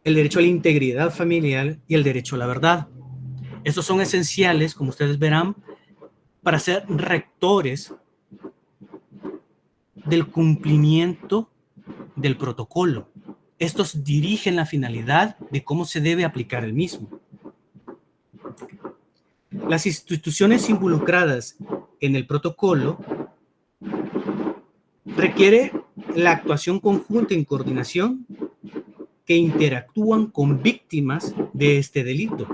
el derecho a la integridad familiar y el derecho a la verdad. Estos son esenciales, como ustedes verán, para ser rectores del cumplimiento del protocolo. Estos dirigen la finalidad de cómo se debe aplicar el mismo. Las instituciones involucradas en el protocolo requiere la actuación conjunta en coordinación que interactúan con víctimas de este delito.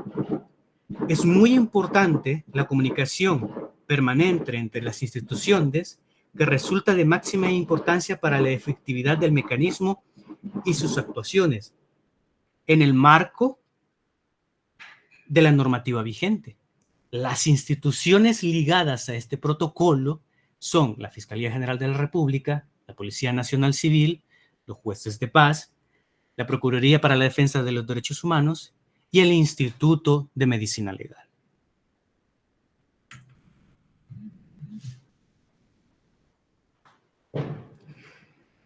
Es muy importante la comunicación permanente entre las instituciones que resulta de máxima importancia para la efectividad del mecanismo y sus actuaciones en el marco de la normativa vigente. Las instituciones ligadas a este protocolo son la Fiscalía General de la República, la Policía Nacional Civil, los jueces de paz, la Procuraduría para la Defensa de los Derechos Humanos y el Instituto de Medicina Legal.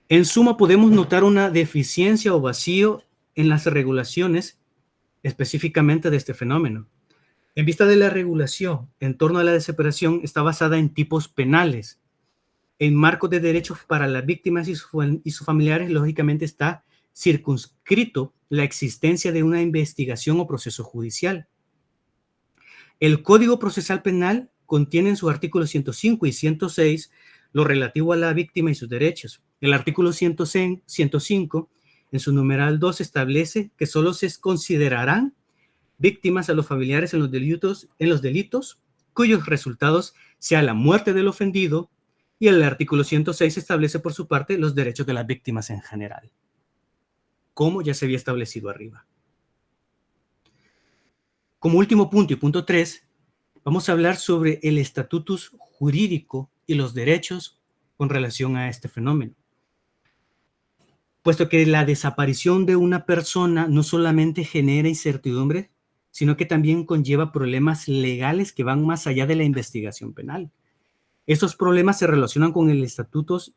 En suma, podemos notar una deficiencia o vacío en las regulaciones específicamente de este fenómeno. En vista de la regulación en torno a la desaparición está basada en tipos penales. En marcos de derechos para las víctimas y sus familiares, lógicamente está circunscrito la existencia de una investigación o proceso judicial. El Código Procesal Penal contiene en sus artículos 105 y 106 lo relativo a la víctima y sus derechos. El artículo 105, en su numeral 2, establece que solo se considerarán víctimas a los familiares en los delitos cuyos resultados sea la muerte del ofendido, y el artículo 106 establece por su parte los derechos de las víctimas en general, como ya se había establecido arriba. Como último punto y punto 3, vamos a hablar sobre el estatutus jurídico y los derechos con relación a este fenómeno. Puesto que la desaparición de una persona no solamente genera incertidumbre, sino que también conlleva problemas legales que van más allá de la investigación penal. Estos problemas se relacionan con el estatus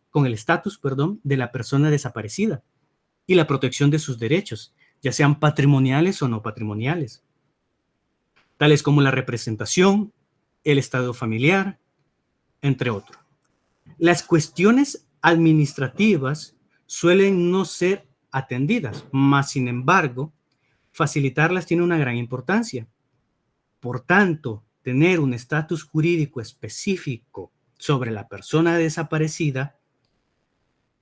de la persona desaparecida y la protección de sus derechos, ya sean patrimoniales o no patrimoniales, tales como la representación, el estado familiar, entre otros. Las cuestiones administrativas suelen no ser atendidas, mas sin embargo, facilitarlas tiene una gran importancia. Por tanto, tener un estatus jurídico específico sobre la persona desaparecida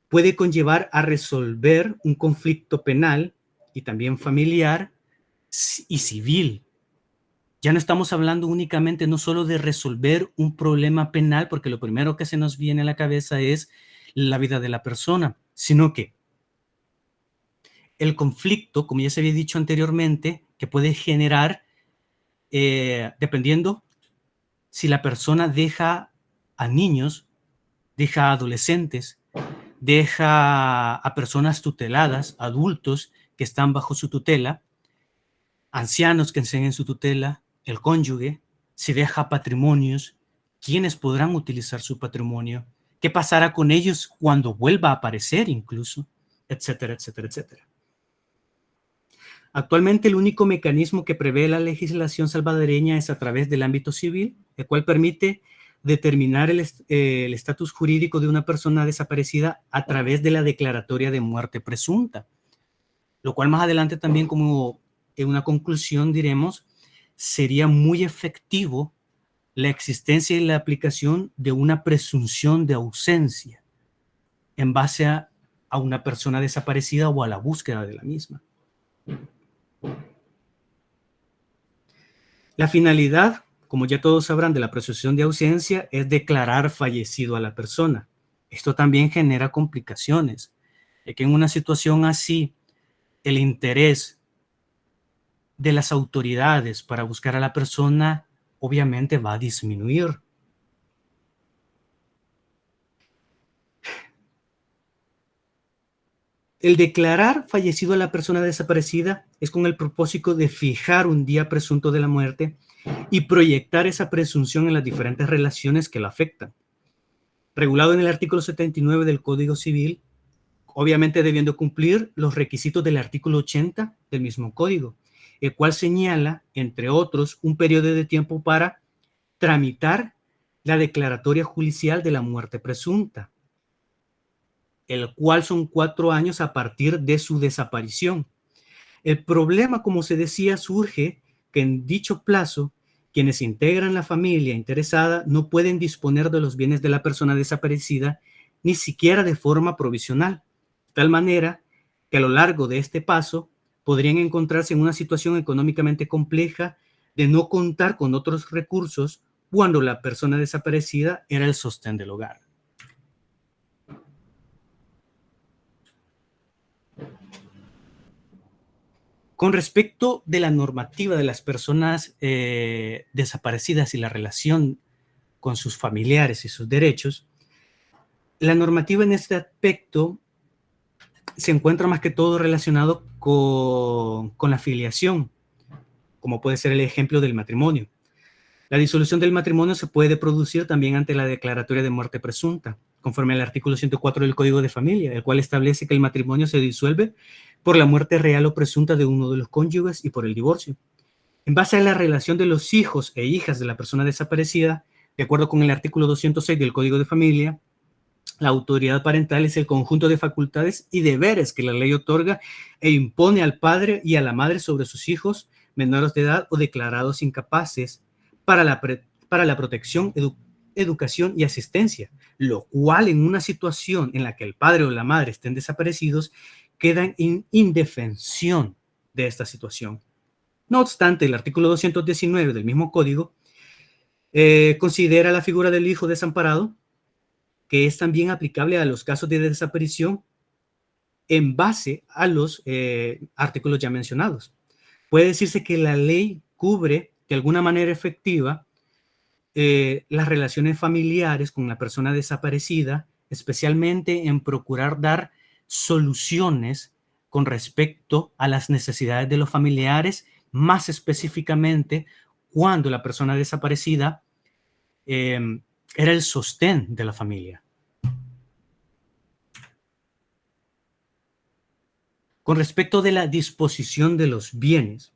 puede conllevar a resolver un conflicto penal y también familiar y civil Ya no estamos hablando únicamente no solo de resolver un problema penal, porque lo primero que se nos viene a la cabeza es la vida de la persona, sino que el conflicto, como ya se había dicho anteriormente, que puede generar, dependiendo si la persona deja a niños, deja a adolescentes, deja a personas tuteladas, adultos que están bajo su tutela, ancianos que estén en su tutela, el cónyuge, si deja patrimonios, quiénes podrán utilizar su patrimonio, qué pasará con ellos cuando vuelva a aparecer incluso, etcétera, etcétera, etcétera. Actualmente el único mecanismo que prevé la legislación salvadoreña es a través del ámbito civil, el cual permite determinar el estatus jurídico de una persona desaparecida a través de la declaratoria de muerte presunta, lo cual más adelante también, como en una conclusión diremos, sería muy efectivo la existencia y la aplicación de una presunción de ausencia en base a una persona desaparecida o a la búsqueda de la misma. La finalidad, como ya todos sabrán, de la presunción de ausencia es declarar fallecido a la persona. Esto también genera complicaciones, ya que en una situación así, el interés de las autoridades para buscar a la persona obviamente va a disminuir. El declarar fallecido a la persona desaparecida es con el propósito de fijar un día presunto de la muerte y proyectar esa presunción en las diferentes relaciones que la afectan. Regulado en el artículo 79 del Código Civil, obviamente debiendo cumplir los requisitos del artículo 80 del mismo código, el cual señala, entre otros, un periodo de tiempo para tramitar la declaratoria judicial de la muerte presunta, el cual son 4 años a partir de su desaparición. El problema, como se decía, surge que en dicho plazo, quienes integran la familia interesada no pueden disponer de los bienes de la persona desaparecida, ni siquiera de forma provisional, de tal manera que a lo largo de este paso podrían encontrarse en una situación económicamente compleja de no contar con otros recursos cuando la persona desaparecida era el sostén del hogar. Con respecto de la normativa de las personas desaparecidas y la relación con sus familiares y sus derechos, la normativa en este aspecto se encuentra más que todo relacionado con la filiación, como puede ser el ejemplo del matrimonio. La disolución del matrimonio se puede producir también ante la declaratoria de muerte presunta, conforme al artículo 104 del Código de Familia, el cual establece que el matrimonio se disuelve por la muerte real o presunta de uno de los cónyuges y por el divorcio. En base a la relación de los hijos e hijas de la persona desaparecida, de acuerdo con el artículo 206 del Código de Familia, la autoridad parental es el conjunto de facultades y deberes que la ley otorga e impone al padre y a la madre sobre sus hijos menores de edad o declarados incapaces para la protección, educación y asistencia, lo cual en una situación en la que el padre o la madre estén desaparecidos, quedan en indefensión de esta situación. No obstante, el artículo 219 del mismo código considera la figura del hijo desamparado, que es también aplicable a los casos de desaparición en base a los artículos ya mencionados. Puede decirse que la ley cubre de alguna manera efectiva las relaciones familiares con la persona desaparecida, especialmente en procurar dar soluciones con respecto a las necesidades de los familiares, más específicamente cuando la persona desaparecida era el sostén de la familia. Con respecto de la disposición de los bienes,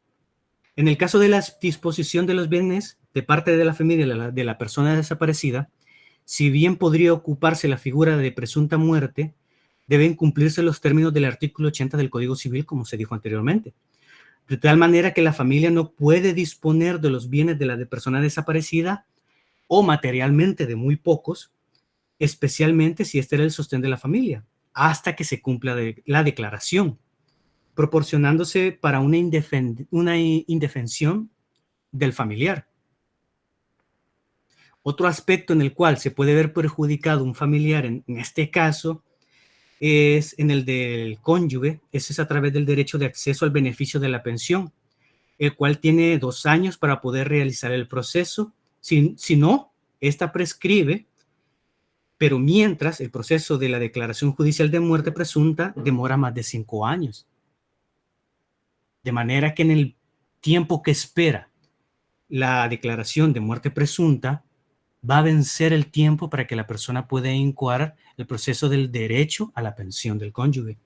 en el caso de la disposición de los bienes de parte de la familia de la persona desaparecida, si bien podría ocuparse la figura de presunta muerte, deben cumplirse los términos del artículo 80 del Código Civil, como se dijo anteriormente, de tal manera que la familia no puede disponer de los bienes de la persona desaparecida o materialmente de muy pocos, especialmente si este era el sostén de la familia, hasta que se cumpla la declaración, proporcionándose para una indefensión del familiar. Otro aspecto en el cual se puede ver perjudicado un familiar en este caso es en el del cónyuge. Ese es a través del derecho de acceso al beneficio de la pensión, el cual tiene 2 años para poder realizar el proceso. Si no, esta prescribe, pero mientras el proceso de la declaración judicial de muerte presunta demora más de 5 años. De manera que en el tiempo que espera la declaración de muerte presunta, va a vencer el tiempo para que la persona pueda incoar el proceso del derecho a la pensión del cónyuge.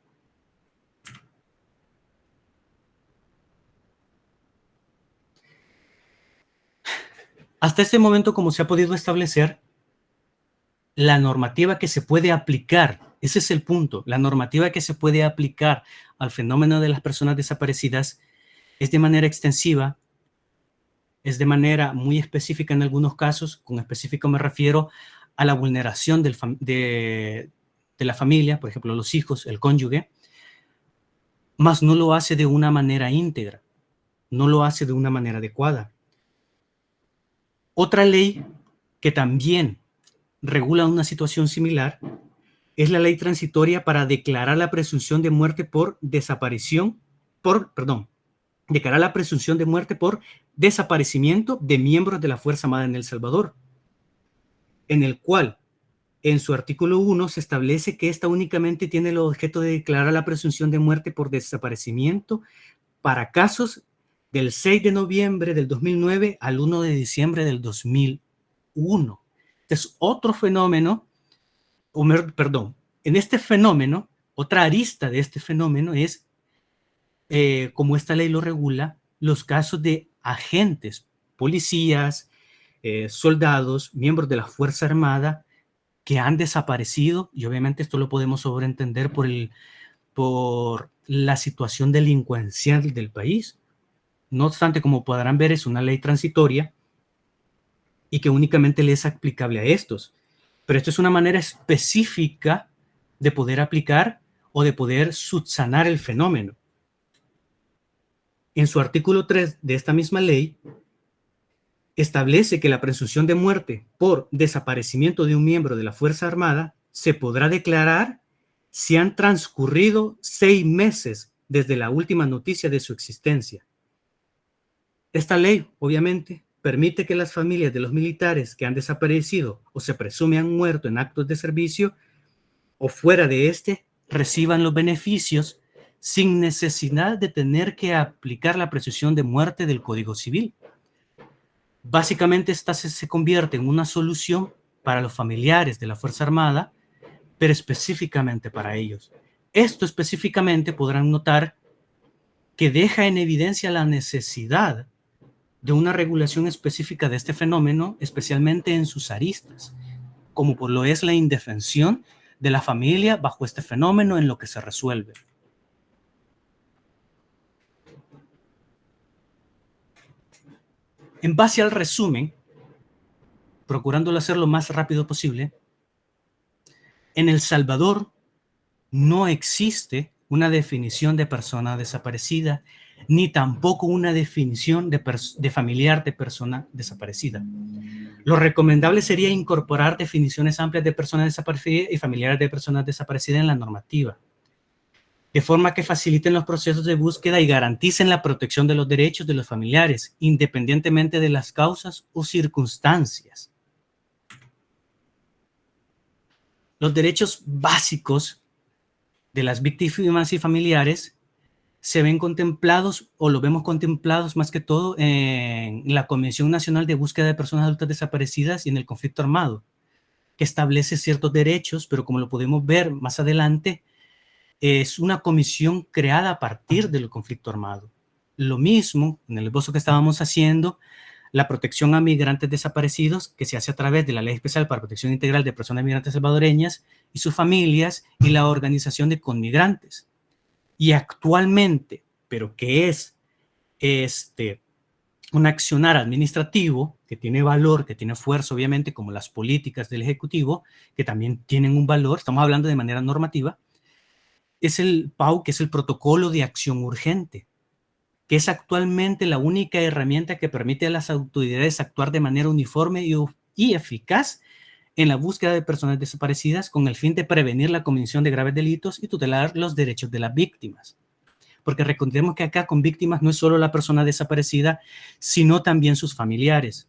Hasta este momento, como se ha podido establecer, la normativa que se puede aplicar, ese es el punto, la normativa que se puede aplicar al fenómeno de las personas desaparecidas es de manera extensiva, es de manera muy específica en algunos casos. Con específico me refiero a la vulneración de la familia, por ejemplo, los hijos, el cónyuge, mas no lo hace de una manera íntegra, no lo hace de una manera adecuada. Otra ley que también regula una situación similar es la ley transitoria para declarar la presunción de muerte por desaparición, declarar la presunción de muerte por desaparecimiento de miembros de la Fuerza Armada en El Salvador, en el cual, en su artículo 1, se establece que esta únicamente tiene el objeto de declarar la presunción de muerte por desaparecimiento para casos del 6 de noviembre del 2009 al 1 de diciembre del 2001. Este es otro fenómeno, en este fenómeno, otra arista de este fenómeno es, como esta ley lo regula, los casos de agentes, policías, soldados, miembros de la Fuerza Armada que han desaparecido, y obviamente esto lo podemos sobreentender por la situación delincuencial del país. No obstante, como podrán ver, es una ley transitoria y que únicamente le es aplicable a estos. Pero esto es una manera específica de poder aplicar o de poder subsanar el fenómeno. En su artículo 3 de esta misma ley, establece que la presunción de muerte por desaparecimiento de un miembro de la Fuerza Armada se podrá declarar si han transcurrido 6 meses desde la última noticia de su existencia. Esta ley, obviamente, permite que las familias de los militares que han desaparecido o se presume han muerto en actos de servicio o fuera de este reciban los beneficios sin necesidad de tener que aplicar la presunción de muerte del Código Civil. Básicamente esta se convierte en una solución para los familiares de la Fuerza Armada, pero específicamente para ellos. Esto específicamente podrán notar que deja en evidencia la necesidad de una regulación específica de este fenómeno, especialmente en sus aristas, como por lo es la indefensión de la familia bajo este fenómeno en lo que se resuelve. En base al resumen, procurándolo hacer lo más rápido posible, en El Salvador no existe una definición de persona desaparecida, ni tampoco una definición de familiar de persona desaparecida. Lo recomendable sería incorporar definiciones amplias de personas desaparecidas y familiares de personas desaparecidas en la normativa, de forma que faciliten los procesos de búsqueda y garanticen la protección de los derechos de los familiares, independientemente de las causas o circunstancias. Los derechos básicos de las víctimas y familiares se ven contemplados, o lo vemos contemplados más que todo en la Convención Nacional de Búsqueda de Personas Adultas Desaparecidas y en el conflicto armado, que establece ciertos derechos, pero como lo podemos ver más adelante, es una comisión creada a partir del conflicto armado. Lo mismo, en el esbozo que estábamos haciendo, la protección a migrantes desaparecidos, que se hace a través de la Ley Especial para Protección Integral de Personas Migrantes Salvadoreñas y sus familias, y la organización de conmigrantes. Y actualmente, pero que es un accionar administrativo que tiene valor, que tiene fuerza, obviamente, como las políticas del Ejecutivo, que también tienen un valor, estamos hablando de manera normativa, es el PAU, que es el Protocolo de Acción Urgente, que es actualmente la única herramienta que permite a las autoridades actuar de manera uniforme y eficaz en la búsqueda de personas desaparecidas con el fin de prevenir la comisión de graves delitos y tutelar los derechos de las víctimas. Porque recordemos que acá con víctimas no es solo la persona desaparecida, sino también sus familiares.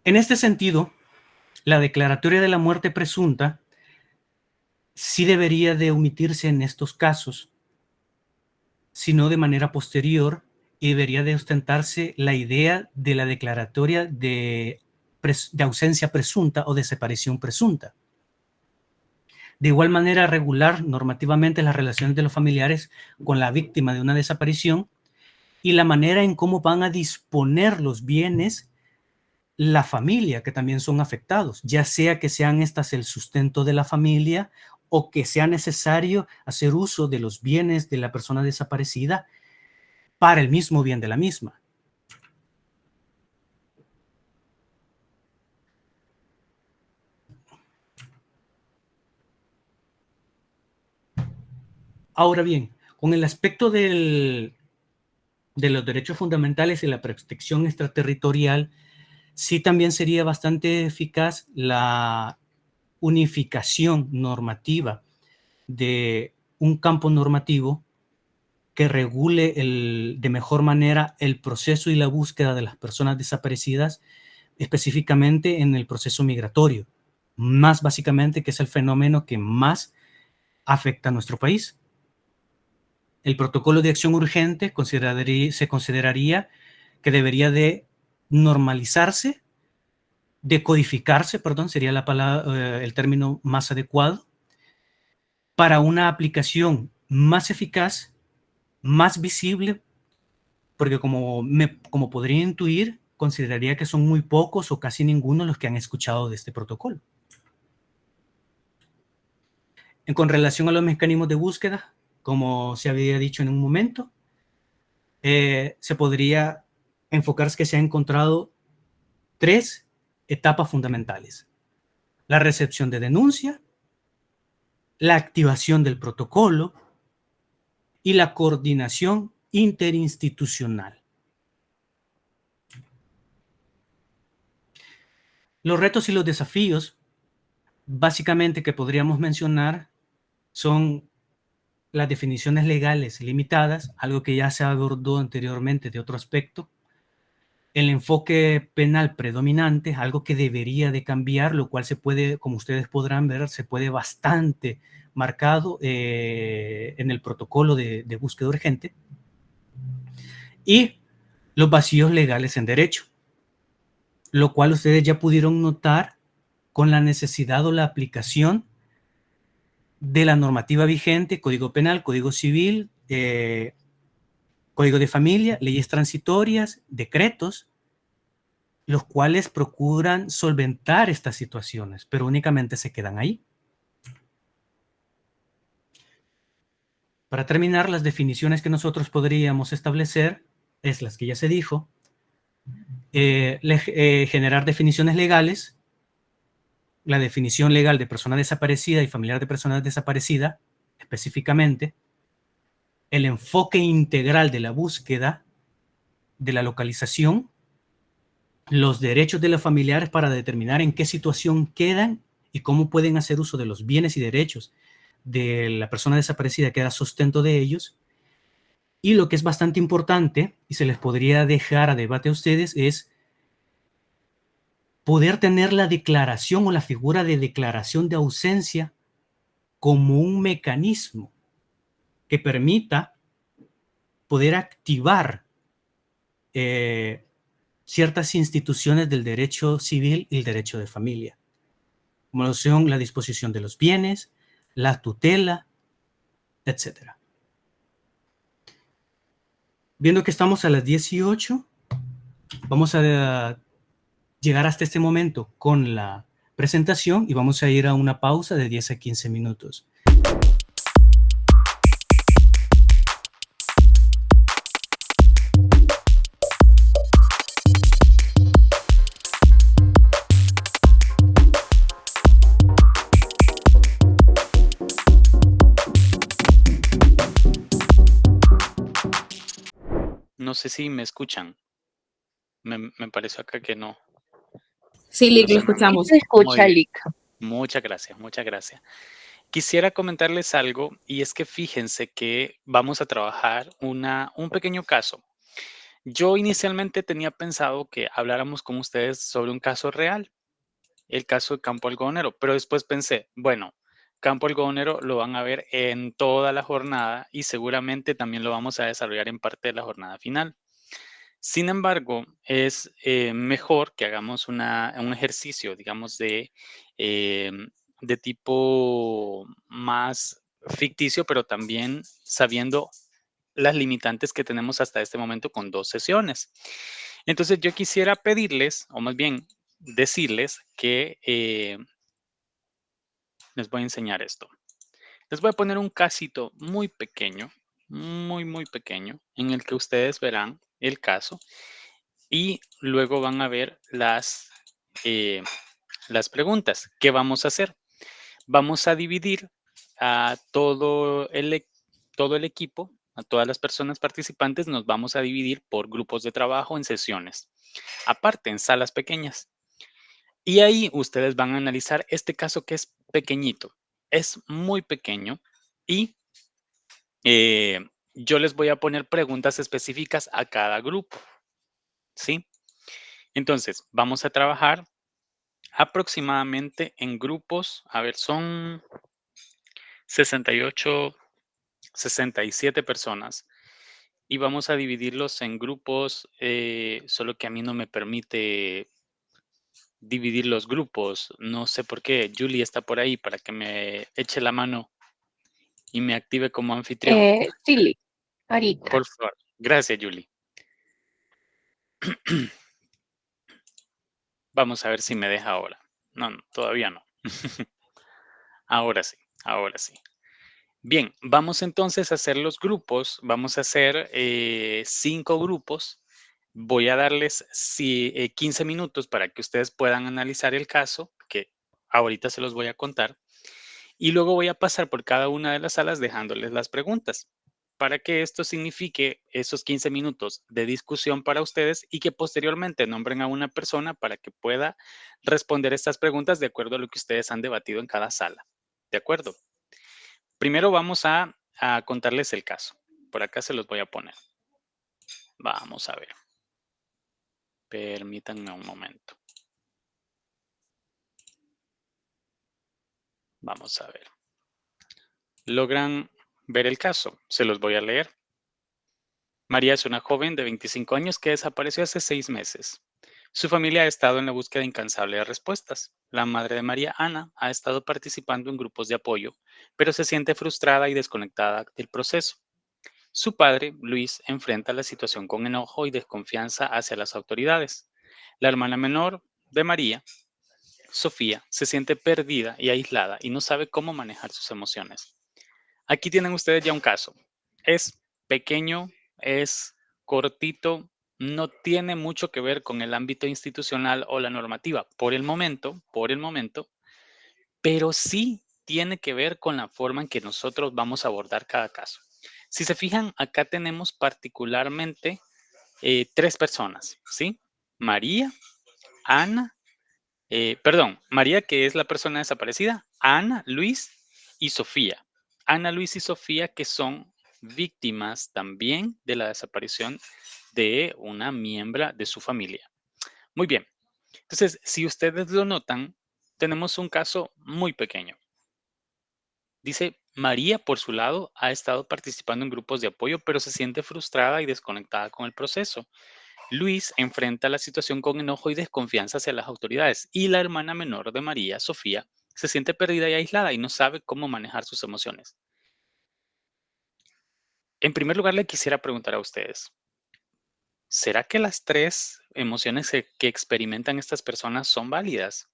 En este sentido, la declaratoria de la muerte presunta sí debería de omitirse en estos casos, sino de manera posterior, y debería de ostentarse la idea de la declaratoria de ausencia presunta o desaparición presunta. De igual manera, regular normativamente las relaciones de los familiares con la víctima de una desaparición y la manera en cómo van a disponer los bienes la familia, que también son afectados, ya sea que sean estas el sustento de la familia o que sea necesario hacer uso de los bienes de la persona desaparecida para el mismo bien de la misma. Ahora bien, con el aspecto de los derechos fundamentales y la protección extraterritorial, sí también sería bastante eficaz la unificación normativa de un campo normativo que regule de mejor manera el proceso y la búsqueda de las personas desaparecidas, específicamente en el proceso migratorio, más básicamente que es el fenómeno que más afecta a nuestro país. El protocolo de acción urgente se consideraría que debería de normalizarse, decodificarse, perdón, sería la palabra, el término más adecuado, para una aplicación más eficaz, más visible, porque como podría intuir, consideraría que son muy pocos o casi ninguno los que han escuchado de este protocolo. Con relación a los mecanismos de búsqueda, como se había dicho en un momento, se podría enfocar que se han encontrado 3 etapas fundamentales: la recepción de denuncia, la activación del protocolo y la coordinación interinstitucional. Los retos y los desafíos, básicamente, que podríamos mencionar son las definiciones legales limitadas, algo que ya se abordó anteriormente de otro aspecto, el enfoque penal predominante, algo que debería de cambiar, lo cual se puede, como ustedes podrán ver, se puede bastante marcado en el protocolo de búsqueda urgente, y los vacíos legales en derecho, lo cual ustedes ya pudieron notar con la necesidad o la aplicación de la normativa vigente, Código Penal, Código Civil, Código de Familia, leyes transitorias, decretos, los cuales procuran solventar estas situaciones, pero únicamente se quedan ahí. Para terminar, las definiciones que nosotros podríamos establecer es las que ya se dijo: generar definiciones legales, la definición legal de persona desaparecida y familiar de persona desaparecida, específicamente, el enfoque integral de la búsqueda, de la localización, los derechos de los familiares para determinar en qué situación quedan y cómo pueden hacer uso de los bienes y derechos de la persona desaparecida que da sustento de ellos. Y lo que es bastante importante, y se les podría dejar a debate a ustedes, es poder tener la declaración o la figura de declaración de ausencia como un mecanismo que permita poder activar ciertas instituciones del derecho civil y el derecho de familia, como son la disposición de los bienes, la tutela, etc. Viendo que estamos a las 18, vamos a llegar hasta este momento con la presentación y vamos a ir a una pausa de 10 a 15 minutos. No sé si me escuchan. Me pareció acá que no. Sí, No Lick, lo sé. Sí escuchamos. se Muy escucha, bien. Lick. Muchas gracias, muchas gracias. Quisiera comentarles algo y es que fíjense que vamos a trabajar un pequeño caso. Yo inicialmente tenía pensado que habláramos con ustedes sobre un caso real, el caso de Campo Algodonero, pero después pensé, bueno, Campo Algodonero lo van a ver en toda la jornada y seguramente también lo vamos a desarrollar en parte de la jornada final. Sin embargo, es mejor que hagamos un ejercicio, digamos, de tipo más ficticio, pero también sabiendo las limitantes que tenemos hasta este momento con 2 sesiones. Entonces, yo quisiera pedirles, o más bien decirles que les voy a enseñar esto. Les voy a poner un casito muy pequeño, muy pequeño, en el que ustedes verán el caso y luego van a ver eh, las preguntas. ¿Qué vamos a hacer? Vamos a dividir a todo el equipo, a todas las personas participantes, nos vamos a dividir por grupos de trabajo en sesiones, aparte en salas pequeñas. Y ahí ustedes van a analizar este caso que es pequeñito, es muy pequeño y eh, yo les voy a poner preguntas específicas a cada grupo, ¿sí? Entonces, vamos a trabajar aproximadamente en grupos, a ver, son 68, 67 personas y vamos a dividirlos en grupos, solo que a mí no me permite dividir los grupos. No sé por qué. Julie está por ahí para que me eche la mano y me active como anfitrión. Sí, Lick, ahorita. Por favor. Gracias, Julie. Vamos a ver si me deja ahora. No, no, todavía no. Ahora sí, ahora sí. Bien, vamos entonces a hacer los grupos. Vamos a hacer 5 grupos. Voy a darles 15 minutos para que ustedes puedan analizar el caso, que ahorita se los voy a contar. Y luego voy a pasar por cada una de las salas dejándoles las preguntas para que esto signifique esos 15 minutos de discusión para ustedes y que posteriormente nombren a una persona para que pueda responder estas preguntas de acuerdo a lo que ustedes han debatido en cada sala. ¿De acuerdo? Primero vamos a contarles el caso. Por acá se los voy a poner. Vamos a ver. Permítanme un momento. Vamos a ver. ¿Logran ver el caso? Se los voy a leer. María es una joven de 25 años que desapareció hace 6 meses. Su familia ha estado en la búsqueda incansable de respuestas. La madre de María, Ana, ha estado participando en grupos de apoyo, pero se siente frustrada y desconectada del proceso. Su padre, Luis, enfrenta la situación con enojo y desconfianza hacia las autoridades. La hermana menor de María, Sofía, se siente perdida y aislada y no sabe cómo manejar sus emociones. Aquí tienen ustedes ya un caso. Es pequeño, es cortito, no tiene mucho que ver con el ámbito institucional o la normativa por el momento, pero sí tiene que ver con la forma en que nosotros vamos a abordar cada caso. Si se fijan, acá tenemos particularmente 3 personas, ¿sí? María, Ana, perdón, María, que es la persona desaparecida, Ana, Luis y Sofía. Ana, Luis y Sofía, que son víctimas también de la desaparición de una miembro de su familia. Muy bien. Entonces, si ustedes lo notan, tenemos un caso muy pequeño. Dice, María, por su lado, ha estado participando en grupos de apoyo, pero se siente frustrada y desconectada con el proceso. Luis enfrenta la situación con enojo y desconfianza hacia las autoridades. Y la hermana menor de María, Sofía, se siente perdida y aislada y no sabe cómo manejar sus emociones. En primer lugar, le quisiera preguntar a ustedes, ¿será que las 3 emociones que experimentan estas personas son válidas?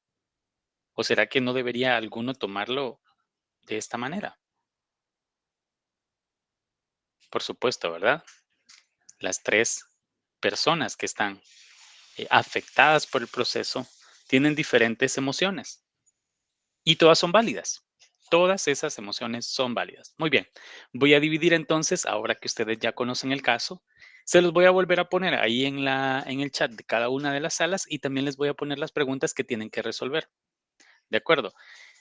¿O será que no debería alguno tomarlo de esta manera? Por supuesto, ¿verdad? Las 3 personas que están afectadas por el proceso tienen diferentes emociones y todas son válidas. Todas esas emociones son válidas. Muy bien, voy a dividir entonces, ahora que ustedes ya conocen el caso, Se los voy a volver a poner ahí en el chat de cada una de las salas y también les voy a poner las preguntas que tienen que resolver. ¿De acuerdo?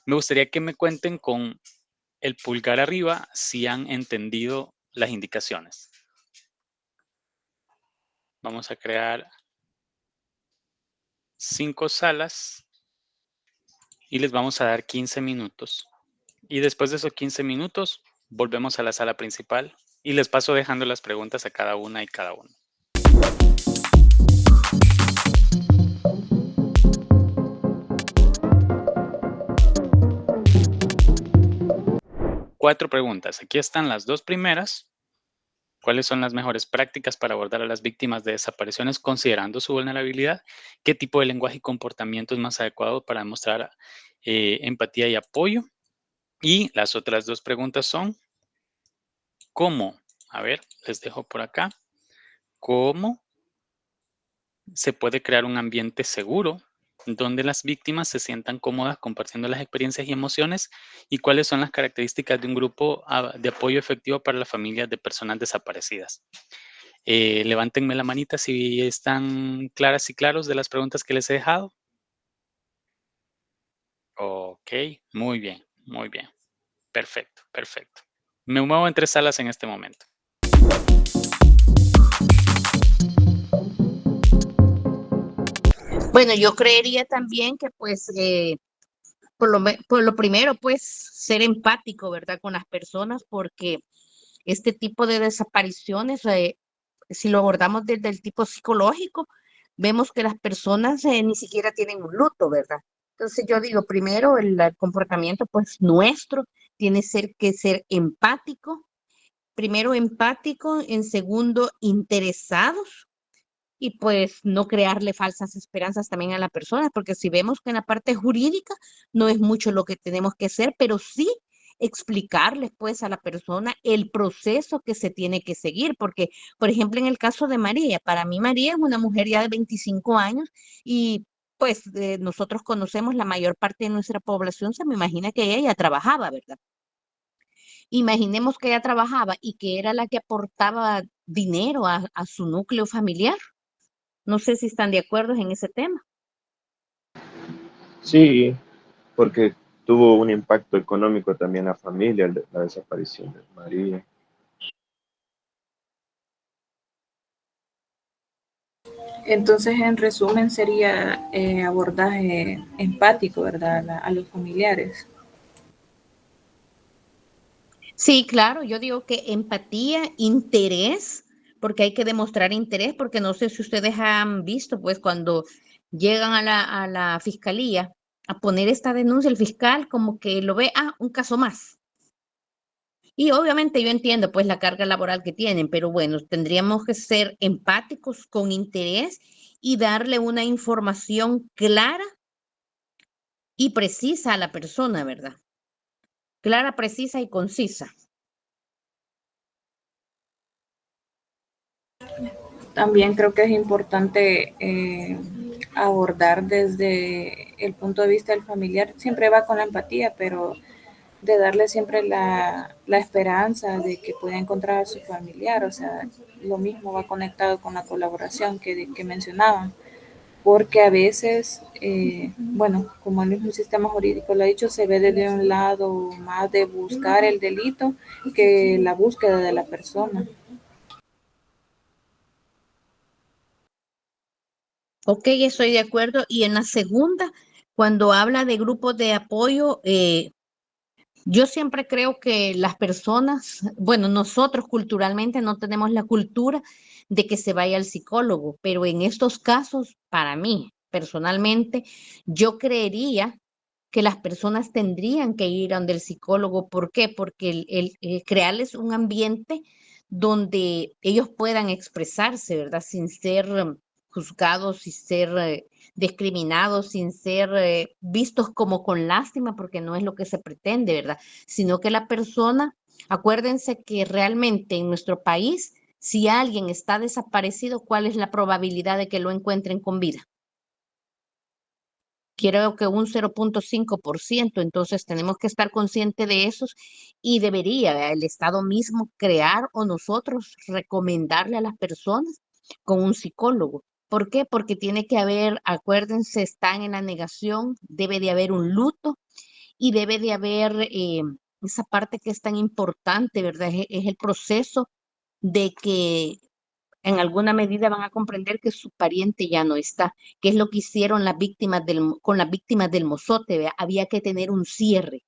Me gustaría que me cuenten con el pulgar arriba si han entendido las indicaciones. Vamos a crear 5 salas y les vamos a dar 15 minutos. Y después de esos 15 minutos, volvemos a la sala principal y les paso dejando las preguntas a cada una y cada uno. Cuatro preguntas. Aquí están las dos primeras. ¿Cuáles son las mejores prácticas para abordar a las víctimas de desapariciones considerando su vulnerabilidad? ¿Qué tipo de lenguaje y comportamiento es más adecuado para demostrar empatía y apoyo? Y las otras dos preguntas son, ¿cómo? A ver, les dejo por acá. ¿Cómo se puede crear un ambiente seguro donde las víctimas se sientan cómodas compartiendo las experiencias y emociones? ¿Y cuáles son las características de un grupo de apoyo efectivo para las familias de personas desaparecidas? Levántenme la manita si están claras y claros de las preguntas que les he dejado. Ok, muy bien, muy bien. Perfecto, perfecto. Me muevo entre salas en este momento. Bueno, yo creería también que pues por lo primero pues ser empático, ¿verdad? Con las personas porque este tipo de desapariciones, si lo abordamos desde el tipo psicológico, vemos que las personas ni siquiera tienen un luto, ¿verdad? Entonces yo digo, primero el comportamiento pues nuestro tiene que ser empático, primero empático, en segundo interesados y pues no crearle falsas esperanzas también a la persona, porque si vemos que en la parte jurídica no es mucho lo que tenemos que hacer, pero sí explicarles pues a la persona el proceso que se tiene que seguir, porque por ejemplo en el caso de María, para mí María es una mujer ya de 25 años y pues nosotros conocemos la mayor parte de nuestra población, se me imagina que ella ya trabajaba, ¿verdad? Imaginemos que ella trabajaba y que era la que aportaba dinero a su núcleo familiar. No sé si están de acuerdo en ese tema. Sí, porque tuvo un impacto económico también a la familia, la desaparición de María. Entonces, en resumen, sería abordaje empático, ¿verdad? A los familiares. Sí, claro, yo digo que empatía, interés, porque hay que demostrar interés, porque no sé si ustedes han visto, pues cuando llegan a la fiscalía a poner esta denuncia, el fiscal como que lo ve, un caso más. Y obviamente yo entiendo pues la carga laboral que tienen, pero bueno, tendríamos que ser empáticos con interés y darle una información clara y precisa a la persona, ¿verdad? Clara, precisa y concisa. También creo que es importante abordar desde el punto de vista del familiar. Siempre va con la empatía, pero de darle siempre la esperanza de que pueda encontrar a su familiar. O sea, lo mismo va conectado con la colaboración que mencionaban. Porque a veces, bueno, como el mismo sistema jurídico lo ha dicho, se ve desde un lado más de buscar el delito que la búsqueda de la persona. Ok, estoy de acuerdo. Y en la segunda, cuando habla de grupos de apoyo, yo siempre creo que las personas, bueno, nosotros culturalmente no tenemos la cultura de que se vaya al psicólogo, pero en estos casos, para mí, personalmente, yo creería que las personas tendrían que ir a donde el psicólogo. ¿Por qué? Porque el crearles un ambiente donde ellos puedan expresarse, ¿verdad? Sin ser juzgados, sin ser discriminados, sin ser vistos como con lástima, porque no es lo que se pretende, ¿verdad? Sino que la persona, acuérdense que realmente en nuestro país, si alguien está desaparecido, ¿cuál es la probabilidad de que lo encuentren con vida? Creo que un 0.5%, entonces tenemos que estar conscientes de esos y debería el Estado mismo crear o nosotros recomendarle a las personas con un psicólogo. ¿Por qué? Porque tiene que haber, acuérdense, están en la negación, debe de haber un luto y debe de haber esa parte que es tan importante, ¿verdad? Es el proceso de que en alguna medida van a comprender que su pariente ya no está, que es lo que hicieron las víctimas con las víctimas del mozote, ¿vea? Había que tener un cierre,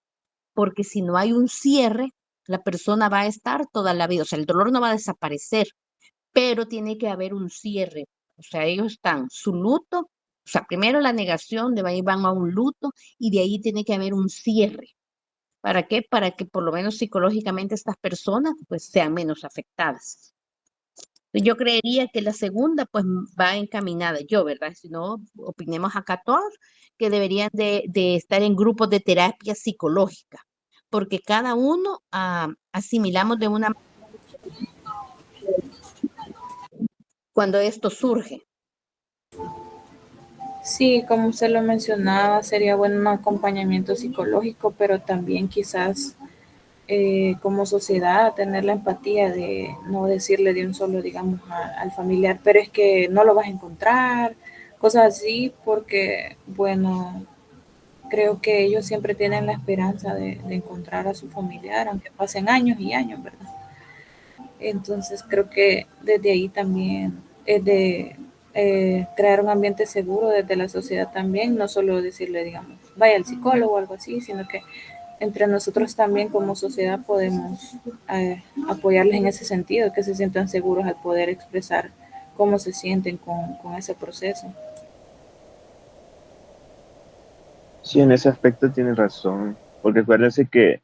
porque si no hay un cierre, la persona va a estar toda la vida, o sea, el dolor no va a desaparecer, pero tiene que haber un cierre, o sea, ellos están, su luto, o sea, primero la negación, de ahí van a un luto y de ahí tiene que haber un cierre. ¿Para qué? Para que por lo menos psicológicamente estas personas pues sean menos afectadas. Yo creería que la segunda pues va encaminada, yo, ¿verdad? Si no, opinemos acá todos que deberían de estar en grupos de terapia psicológica, porque cada uno asimilamos de una manera cuando esto surge. Sí, como usted lo mencionaba, sería bueno un acompañamiento psicológico, pero también quizás como sociedad tener la empatía de no decirle de un solo, digamos, al familiar, pero es que no lo vas a encontrar, cosas así, porque, bueno, creo que ellos siempre tienen la esperanza de encontrar a su familiar, aunque pasen años y años, ¿verdad? Entonces creo que desde ahí también es de crear un ambiente seguro desde la sociedad también, no solo decirle, digamos, vaya al psicólogo o algo así, sino que entre nosotros también como sociedad podemos apoyarles en ese sentido, que se sientan seguros al poder expresar cómo se sienten con ese proceso. Sí, en ese aspecto tiene razón, porque acuérdense que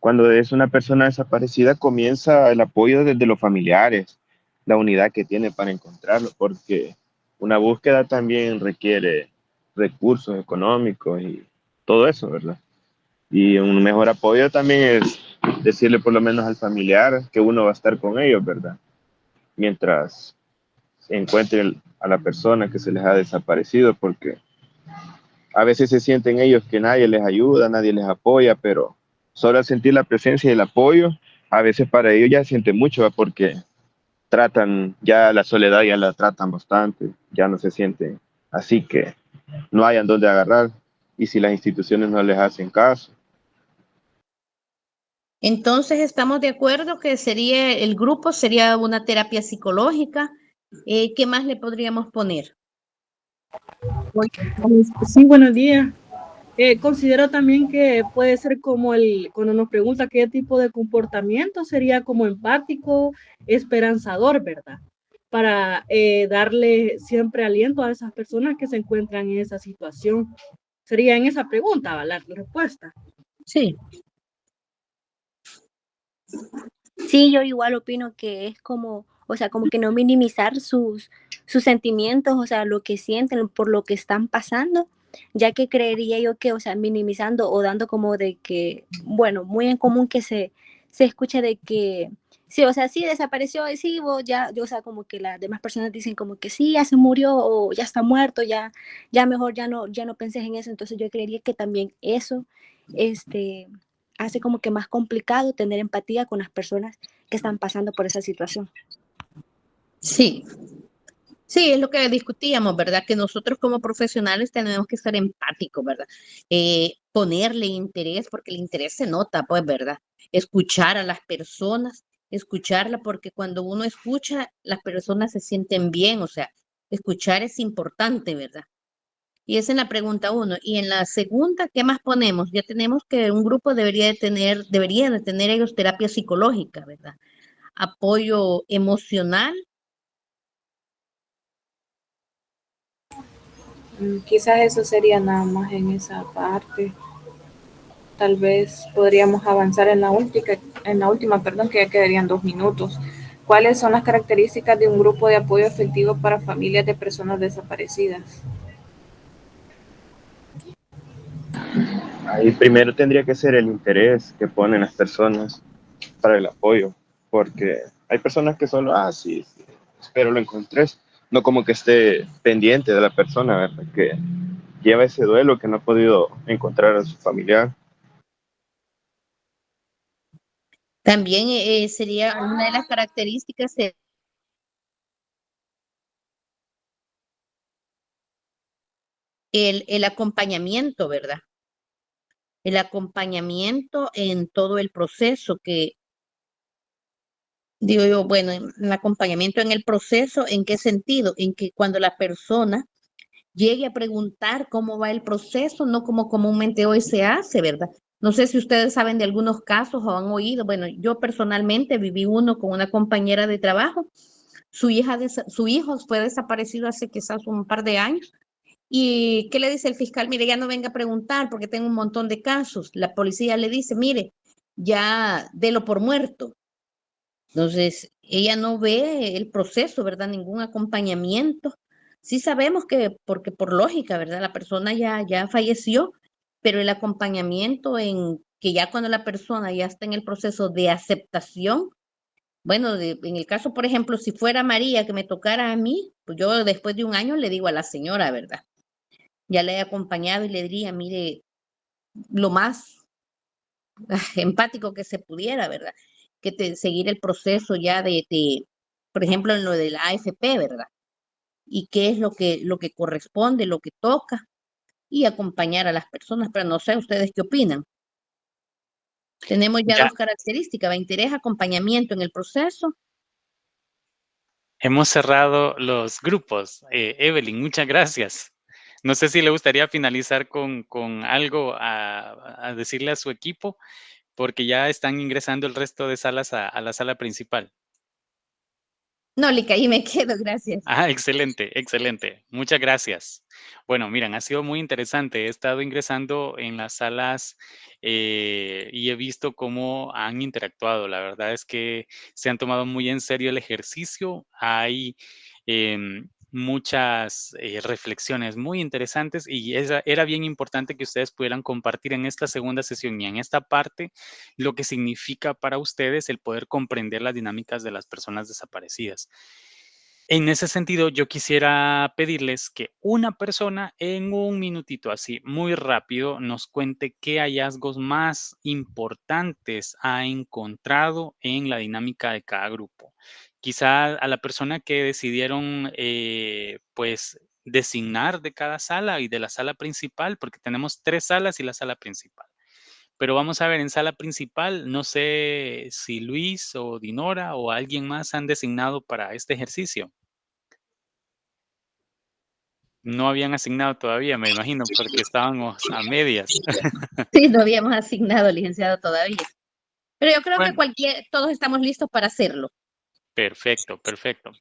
cuando es una persona desaparecida comienza el apoyo desde los familiares, la unidad que tiene para encontrarlo, porque una búsqueda también requiere recursos económicos y todo eso, ¿verdad? Y un mejor apoyo también es decirle por lo menos al familiar que uno va a estar con ellos, ¿verdad? Mientras encuentren a la persona que se les ha desaparecido, porque a veces se sienten ellos que nadie les ayuda, nadie les apoya, pero solo al sentir la presencia y el apoyo, a veces para ellos ya sienten mucho, ¿va? Porque tratan, ya la soledad ya la tratan bastante, ya no se sienten así que no hayan dónde agarrar, y si las instituciones no les hacen caso. Entonces estamos de acuerdo que sería el grupo, sería una terapia psicológica. ¿Qué más le podríamos poner? Sí, buenos días. Considero también que puede ser como cuando nos pregunta qué tipo de comportamiento sería como empático, esperanzador, ¿verdad? Para darle siempre aliento a esas personas que se encuentran en esa situación. Sería en esa pregunta, ¿va? La respuesta. Sí. Sí, yo igual opino que es como, o sea, como que no minimizar sus sentimientos, o sea, lo que sienten por lo que están pasando, ya que creería yo que, o sea, minimizando o dando como de que, bueno, muy en común que se escuche de que, sí, o sea, sí desapareció, y sí, ya, o sea, como que las demás personas dicen como que sí, ya se murió o ya está muerto, ya mejor ya no penses en eso, entonces yo creería que también eso, hace como que más complicado tener empatía con las personas que están pasando por esa situación. Sí, sí, es lo que discutíamos, ¿verdad? Que nosotros como profesionales tenemos que ser empáticos, ¿verdad? Ponerle interés, porque el interés se nota, pues, ¿verdad? Escuchar a las personas, escucharla, porque cuando uno escucha, las personas se sienten bien, o sea, escuchar es importante, ¿verdad? Y esa es la pregunta uno. Y en la segunda, ¿qué más ponemos? Ya tenemos que un grupo debería de tener ellos terapia psicológica, ¿verdad? Apoyo emocional. Quizás eso sería nada más en esa parte. Tal vez podríamos avanzar en la última, perdón, que ya quedarían 2 minutos. ¿Cuáles son las características de un grupo de apoyo efectivo para familias de personas desaparecidas? Ahí primero tendría que ser el interés que ponen las personas para el apoyo, porque hay personas que solo, sí, espero lo encontres, no como que esté pendiente de la persona, ¿verdad? Que lleva ese duelo que no ha podido encontrar a su familiar. También sería una de las características el acompañamiento, ¿verdad? El acompañamiento en todo el proceso que, digo yo, bueno, el acompañamiento en el proceso, ¿en qué sentido? En que cuando la persona llegue a preguntar cómo va el proceso, no como comúnmente hoy se hace, ¿verdad? No sé si ustedes saben de algunos casos o han oído. Bueno, yo personalmente viví uno con una compañera de trabajo. Su hijo fue desaparecido hace quizás un par de años. ¿Y qué le dice el fiscal? Mire, ya no venga a preguntar porque tengo un montón de casos. La policía le dice, mire, ya délo por muerto. Entonces, ella no ve el proceso, ¿verdad? Ningún acompañamiento. Sí sabemos que, porque por lógica, ¿verdad? La persona ya falleció, pero el acompañamiento en que ya cuando la persona ya está en el proceso de aceptación, bueno, en el caso, por ejemplo, si fuera María que me tocara a mí, pues yo después de un año le digo a la señora, ¿verdad? Ya le he acompañado y le diría, mire, lo más empático que se pudiera, ¿verdad? Seguir el proceso ya por ejemplo, en lo de la AFP, ¿verdad? Y qué es lo que corresponde, lo que toca, y acompañar a las personas. Pero no sé, ¿ustedes qué opinan? Tenemos ya Ya dos características, ¿va? Interés, acompañamiento en el proceso. hemos cerrado los grupos. Evelyn, muchas gracias. No sé si le gustaría finalizar con algo a decirle a su equipo, porque ya están ingresando el resto de salas a la sala principal. No, Lica, ahí me quedo, gracias. Ah, excelente, excelente. Muchas gracias. Bueno, miren, ha sido muy interesante. He estado ingresando en las salas y he visto cómo han interactuado. La verdad es que se han tomado muy en serio el ejercicio. Hay muchas reflexiones muy interesantes y era bien importante que ustedes pudieran compartir en esta segunda sesión y en esta parte lo que significa para ustedes el poder comprender las dinámicas de las personas desaparecidas. En ese sentido, yo quisiera pedirles que una persona en un minutito, así muy rápido, nos cuente qué hallazgos más importantes ha encontrado en la dinámica de cada grupo. Quizá a la persona que decidieron, pues, designar de cada sala y de la sala principal, porque tenemos 3 salas y la sala principal. Pero vamos a ver, en sala principal, no sé si Luis o Dinora o alguien más han designado para este ejercicio. No habían asignado todavía, me imagino, porque estábamos a medias. Sí, no habíamos asignado licenciado todavía. Pero yo creo que Bueno, todos estamos listos para hacerlo. perfecto, perfecto.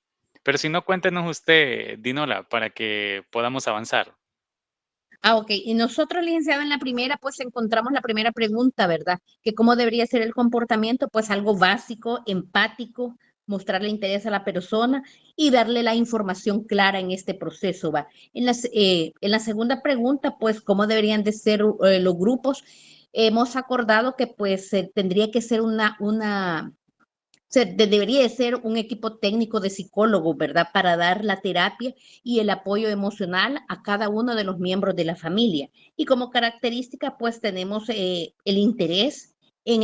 Pero si no, cuéntenos usted, Dinola, para que podamos avanzar. Ah, ok. Y nosotros, licenciado, en la primera, pues encontramos la primera pregunta, ¿verdad? Que cómo debería ser el comportamiento, pues algo básico, empático, mostrarle interés a la persona y darle la información clara en este proceso, ¿va? En la segunda pregunta, pues cómo deberían de ser los grupos. Hemos acordado que pues tendría que ser debería de ser un equipo técnico de psicólogos, ¿verdad? Para dar la terapia y el apoyo emocional a cada uno de los miembros de la familia. Y como característica, pues tenemos el interés en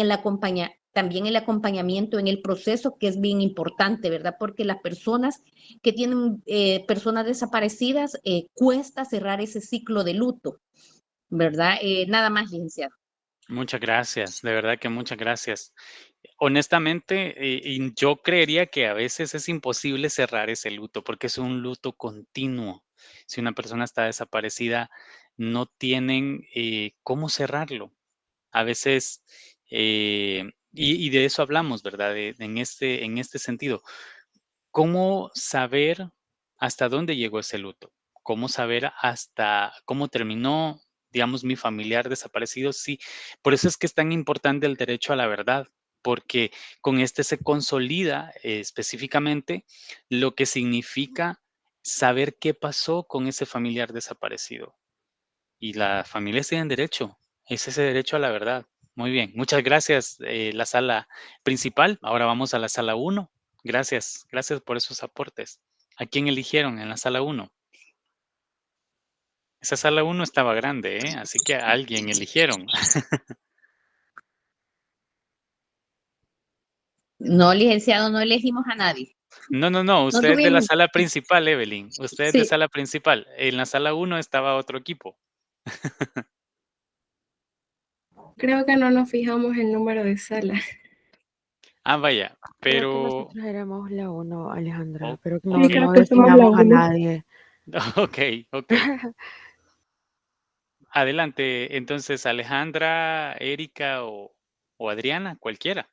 también el acompañamiento en el proceso, que es bien importante, ¿verdad? Porque las personas que tienen personas desaparecidas, cuesta cerrar ese ciclo de luto, ¿verdad? Nada más, licenciado. Muchas gracias, de verdad que muchas gracias. Honestamente, y yo creería que a veces es imposible cerrar ese luto porque es un luto continuo. Si una persona está desaparecida, no tienen cómo cerrarlo. A veces, y de eso hablamos, ¿verdad? En este sentido, ¿cómo saber hasta dónde llegó ese luto? ¿Cómo saber hasta cómo terminó, digamos, mi familiar desaparecido? Sí, por eso es que es tan importante el derecho a la verdad, porque con este se consolida específicamente lo que significa saber qué pasó con ese familiar desaparecido. Y las familias tienen derecho, es ese derecho a la verdad. Muy bien, muchas gracias, la sala principal. Ahora vamos a la sala 1. Gracias, gracias por esos aportes. ¿A quién eligieron en la sala 1? Esa sala 1 estaba grande, ¿eh? Así que a alguien eligieron. No, licenciado, no elegimos a nadie. No, no, No usted es de la tuvimos. sala principal, Evelyn. Usted es de Sí. sala principal. En la sala 1 estaba otro equipo. Creo que no nos fijamos el número de salas. Ah, vaya, Creo que pero nosotros éramos la 1, Alejandra, o pero Sí, no, okey, creo no que somos la designamos a 1. nadie. okey, okey. Adelante, entonces, Alejandra, Erika o Adriana, cualquiera.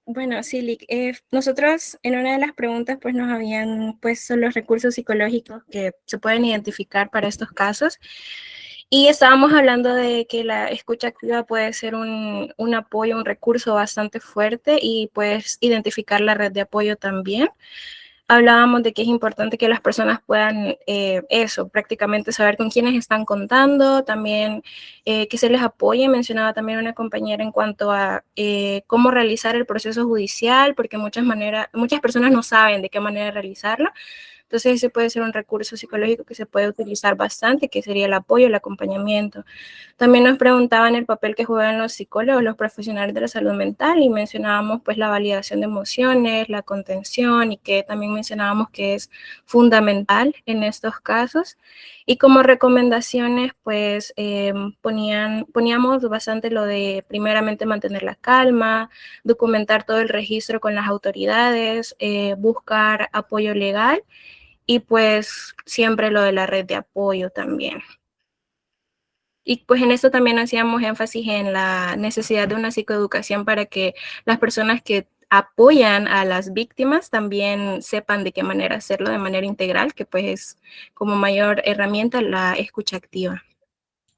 Bueno, sí, Lick, nosotros en una de las preguntas pues nos habían puesto los recursos psicológicos que se pueden identificar para estos casos y estábamos hablando de que la escucha activa puede ser un apoyo, un recurso bastante fuerte y pues identificar la red de apoyo también. Hablábamos de que es importante que las personas puedan eso, prácticamente saber con quiénes están contando, también que se les apoye. Mencionaba también una compañera en cuanto a cómo realizar el proceso judicial, porque muchas personas no saben de qué manera realizarlo. Entonces ese puede ser un recurso psicológico que se puede utilizar bastante, que sería el apoyo, el acompañamiento. También nos preguntaban el papel que juegan los psicólogos, los profesionales de la salud mental, y mencionábamos pues la validación de emociones, la contención, y que también mencionábamos que es fundamental en estos casos. Y como recomendaciones pues poníamos bastante lo de primeramente mantener la calma, documentar todo el registro con las autoridades, buscar apoyo legal y pues siempre lo de la red de apoyo también. Y pues en esto también hacíamos énfasis en la necesidad de una psicoeducación para que las personas que apoyan a las víctimas también sepan de qué manera hacerlo de manera integral, que pues es como mayor herramienta la escucha activa.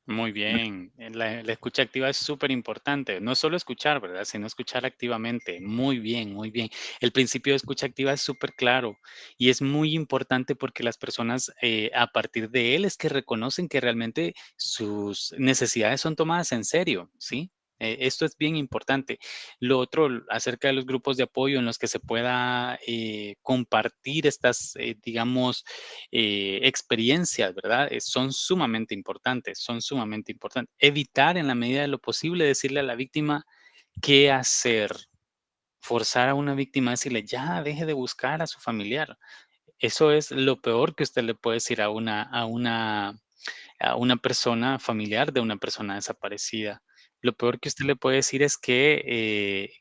Muy bien, la escucha activa es súper importante. No solo escuchar, ¿verdad? Sino escuchar activamente. Muy bien, muy bien. El principio de escucha activa es súper claro y es muy importante porque las personas, a partir de él es que reconocen que realmente sus necesidades son tomadas en serio, ¿sí? Esto es bien importante. Lo otro, acerca de los grupos de apoyo en los que se pueda, compartir estas, digamos, experiencias, ¿verdad? Son sumamente importantes, son sumamente importantes. Evitar en la medida de lo posible decirle a la víctima qué hacer, forzar a una víctima a decirle, ya, deje de buscar a su familiar. Eso es lo peor que usted le puede decir a una persona familiar de una persona desaparecida. Lo peor que usted le puede decir es que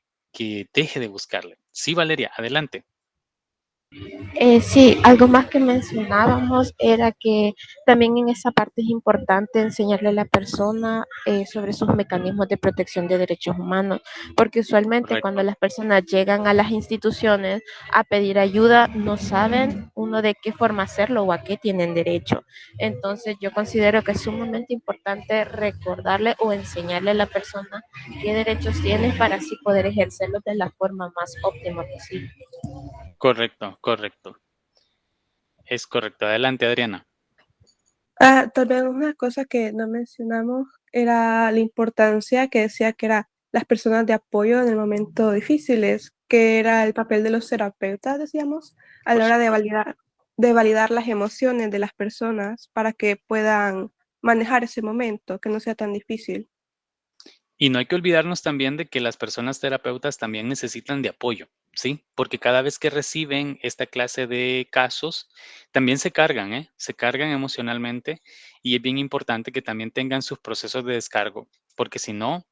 deje de buscarle. Sí, Valeria, adelante. Sí, algo más que mencionábamos era que también en esa parte es importante enseñarle a la persona sobre sus mecanismos de protección de derechos humanos, porque usualmente cuando Correcto. las personas llegan a las instituciones a pedir ayuda, no saben uno de qué forma hacerlo o a qué tienen derecho. Entonces yo considero que es sumamente importante recordarle o enseñarle a la persona qué derechos tiene para así poder ejercerlos de la forma más óptima posible. Correcto, correcto. Es correcto. Adelante, Adriana. Tal vez una cosa que no mencionamos era la importancia que decía que era las personas de apoyo en el momento difíciles, que era el papel de los terapeutas, decíamos, a Por la hora supuesto. de validar las emociones de las personas para que puedan manejar ese momento, que no sea tan difícil. Y no hay que olvidarnos también de que las personas terapeutas también necesitan de apoyo, ¿sí? Porque cada vez que reciben esta clase de casos, también se cargan, ¿eh? Se cargan emocionalmente y es bien importante que también tengan sus procesos de descargo, porque si no,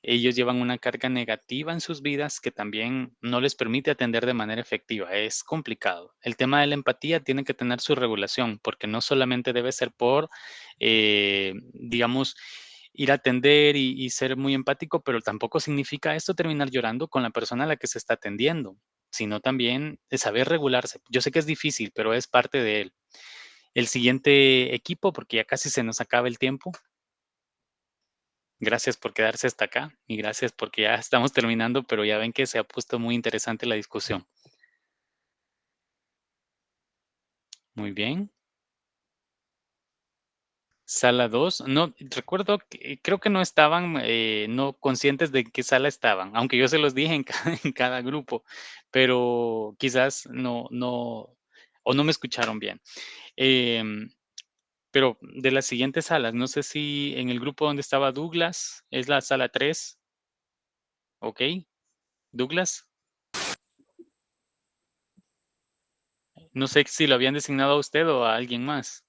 ellos llevan una carga negativa en sus vidas que también no les permite atender de manera efectiva. Es complicado. El tema de la empatía tiene que tener su regulación, porque no solamente debe ser por, digamos, ir a atender y ser muy empático, pero tampoco significa esto terminar llorando con la persona a la que se está atendiendo, sino también de saber regularse. Yo sé que es difícil, pero es parte de él. El siguiente equipo, porque ya casi se nos acaba el tiempo. Gracias por quedarse hasta acá y gracias porque ya estamos terminando, pero ya ven que se ha puesto muy interesante la discusión. Muy bien. Sala 2. No, recuerdo que creo que no estaban, no conscientes de en qué sala estaban, aunque yo se los dije en cada en cada grupo, pero quizás no o no me escucharon bien. Pero de las siguientes salas, no sé si en el grupo donde estaba Douglas, es la sala 3. ¿Ok? Douglas. No sé si lo habían designado a usted o a alguien más.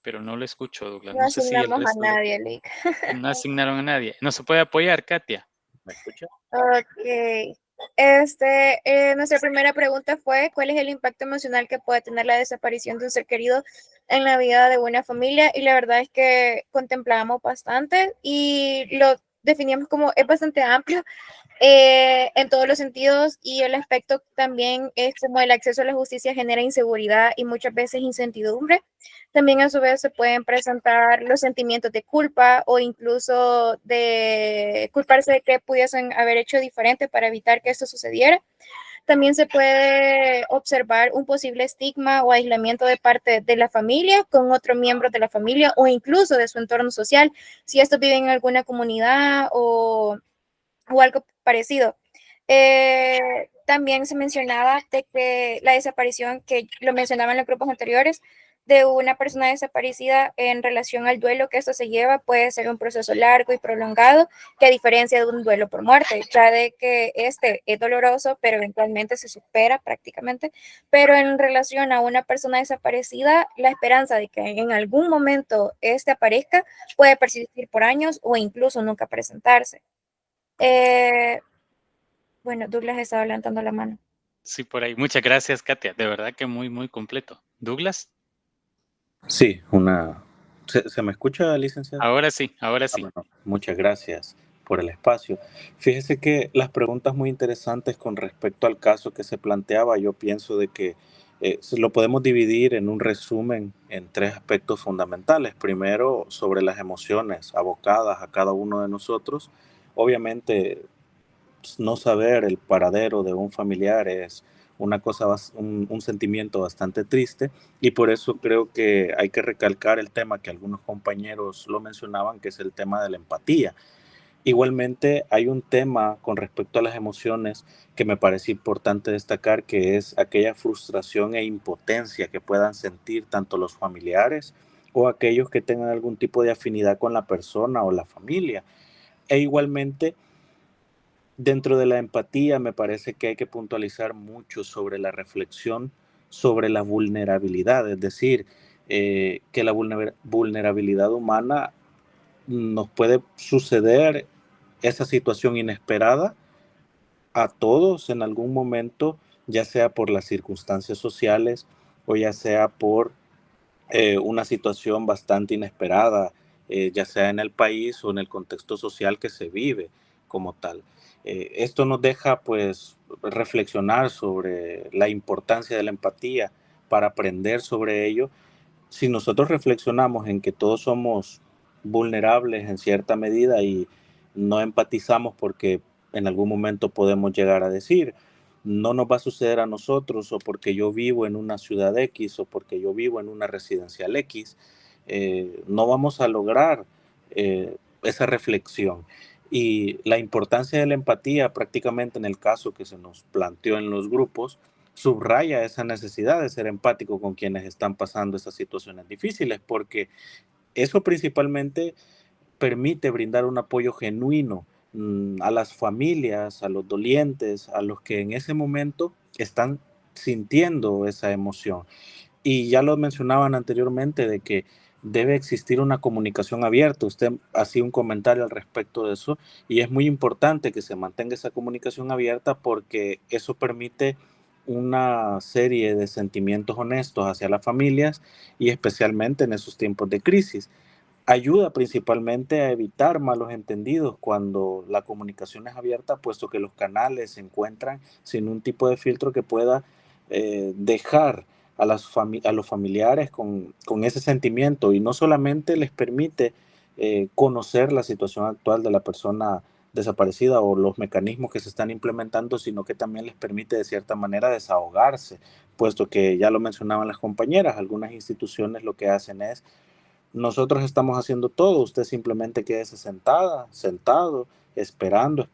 Pero no lo escucho, Douglas. No No sé si el asignamos a resto nadie, Lick. no asignaron a nadie. ¿No se puede apoyar, Katia? ¿Me escucha? Ok. Nuestra primera pregunta fue, ¿cuál es el impacto emocional que puede tener la desaparición de un ser querido en la vida de una familia? Y la verdad es que contemplamos bastante y lo definíamos como, es bastante amplio en todos los sentidos, y el aspecto también es como el acceso a la justicia genera inseguridad y muchas veces incertidumbre. También a su vez se pueden presentar los sentimientos de culpa o incluso de culparse de que pudiesen haber hecho diferente para evitar que esto sucediera. También se puede observar un posible estigma o aislamiento de parte de la familia con otros miembros de la familia o incluso de su entorno social, si estos viven en alguna comunidad o algo parecido. También se mencionaba de que la desaparición, que lo mencionaban en los grupos anteriores, de una persona desaparecida en relación al duelo que esto se lleva, puede ser un proceso largo y prolongado, que a diferencia de un duelo por muerte, ya de que este es doloroso, pero eventualmente se supera prácticamente, pero en relación a una persona desaparecida, la esperanza de que en algún momento este aparezca puede persistir por años o incluso nunca presentarse. Bueno, Douglas estaba levantando la mano. Sí, por ahí. Muchas gracias, Katia. De verdad que muy, muy completo. ¿Douglas? Sí, ¿Se me escucha, licenciado? Ahora sí, ahora sí. Bueno, muchas gracias por el espacio. Fíjese que las preguntas muy interesantes con respecto al caso que se planteaba, yo pienso de que lo podemos dividir en un resumen en tres aspectos fundamentales. Primero, sobre las emociones abocadas a cada uno de nosotros. Obviamente, no saber el paradero de un familiar es una cosa, un sentimiento bastante triste, y por eso creo que hay que recalcar el tema que algunos compañeros lo mencionaban, que es el tema de la empatía. Igualmente hay un tema con respecto a las emociones que me parece importante destacar, que es aquella frustración e impotencia que puedan sentir tanto los familiares o aquellos que tengan algún tipo de afinidad con la persona o la familia. E igualmente, dentro de la empatía, me parece que hay que puntualizar mucho sobre la reflexión sobre la vulnerabilidad, es decir, que la vulnerabilidad humana nos puede suceder esa situación inesperada a todos en algún momento, ya sea por las circunstancias sociales o ya sea por una situación bastante inesperada, ya sea en el país o en el contexto social que se vive como tal. Esto nos deja pues reflexionar sobre la importancia de la empatía para aprender sobre ello. Si nosotros reflexionamos en que todos somos vulnerables en cierta medida y no empatizamos porque en algún momento podemos llegar a decir, no nos va a suceder a nosotros, o porque yo vivo en una ciudad X o porque yo vivo en una residencial X, no vamos a lograr esa reflexión. Y la importancia de la empatía, prácticamente en el caso que se nos planteó en los grupos, subraya esa necesidad de ser empático con quienes están pasando esas situaciones difíciles, porque eso principalmente permite brindar un apoyo genuino a las familias, a los dolientes, a los que en ese momento están sintiendo esa emoción. Y ya lo mencionaban anteriormente de que debe existir una comunicación abierta. Usted hacía un comentario al respecto de eso, y es muy importante que se mantenga esa comunicación abierta porque eso permite una serie de sentimientos honestos hacia las familias, y especialmente en esos tiempos de crisis. Ayuda principalmente a evitar malos entendidos cuando la comunicación es abierta, puesto que los canales se encuentran sin un tipo de filtro que pueda dejar a los familiares con ese sentimiento, y no solamente les permite conocer la situación actual de la persona desaparecida o los mecanismos que se están implementando, sino que también les permite de cierta manera desahogarse, puesto que ya lo mencionaban las compañeras, algunas instituciones lo que hacen es: nosotros estamos haciendo todo, usted simplemente quédese sentado, esperando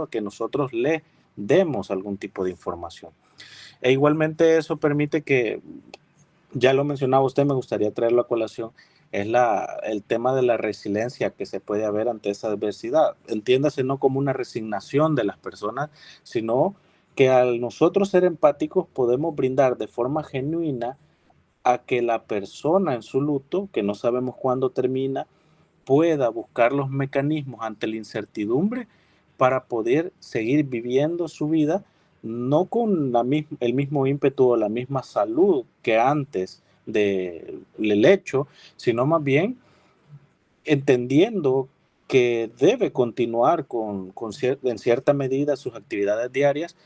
a que nosotros le demos algún tipo de información. E igualmente eso permite que, ya lo mencionaba usted, me gustaría traerlo a colación, es el tema de la resiliencia que se puede haber ante esa adversidad. Entiéndase no como una resignación de las personas, sino que al nosotros ser empáticos podemos brindar de forma genuina a que la persona en su luto, que no sabemos cuándo termina, pueda buscar los mecanismos ante la incertidumbre para poder seguir viviendo su vida, no con el mismo ímpetu o la misma salud que antes del hecho, sino más bien entendiendo que debe continuar en cierta medida sus actividades diarias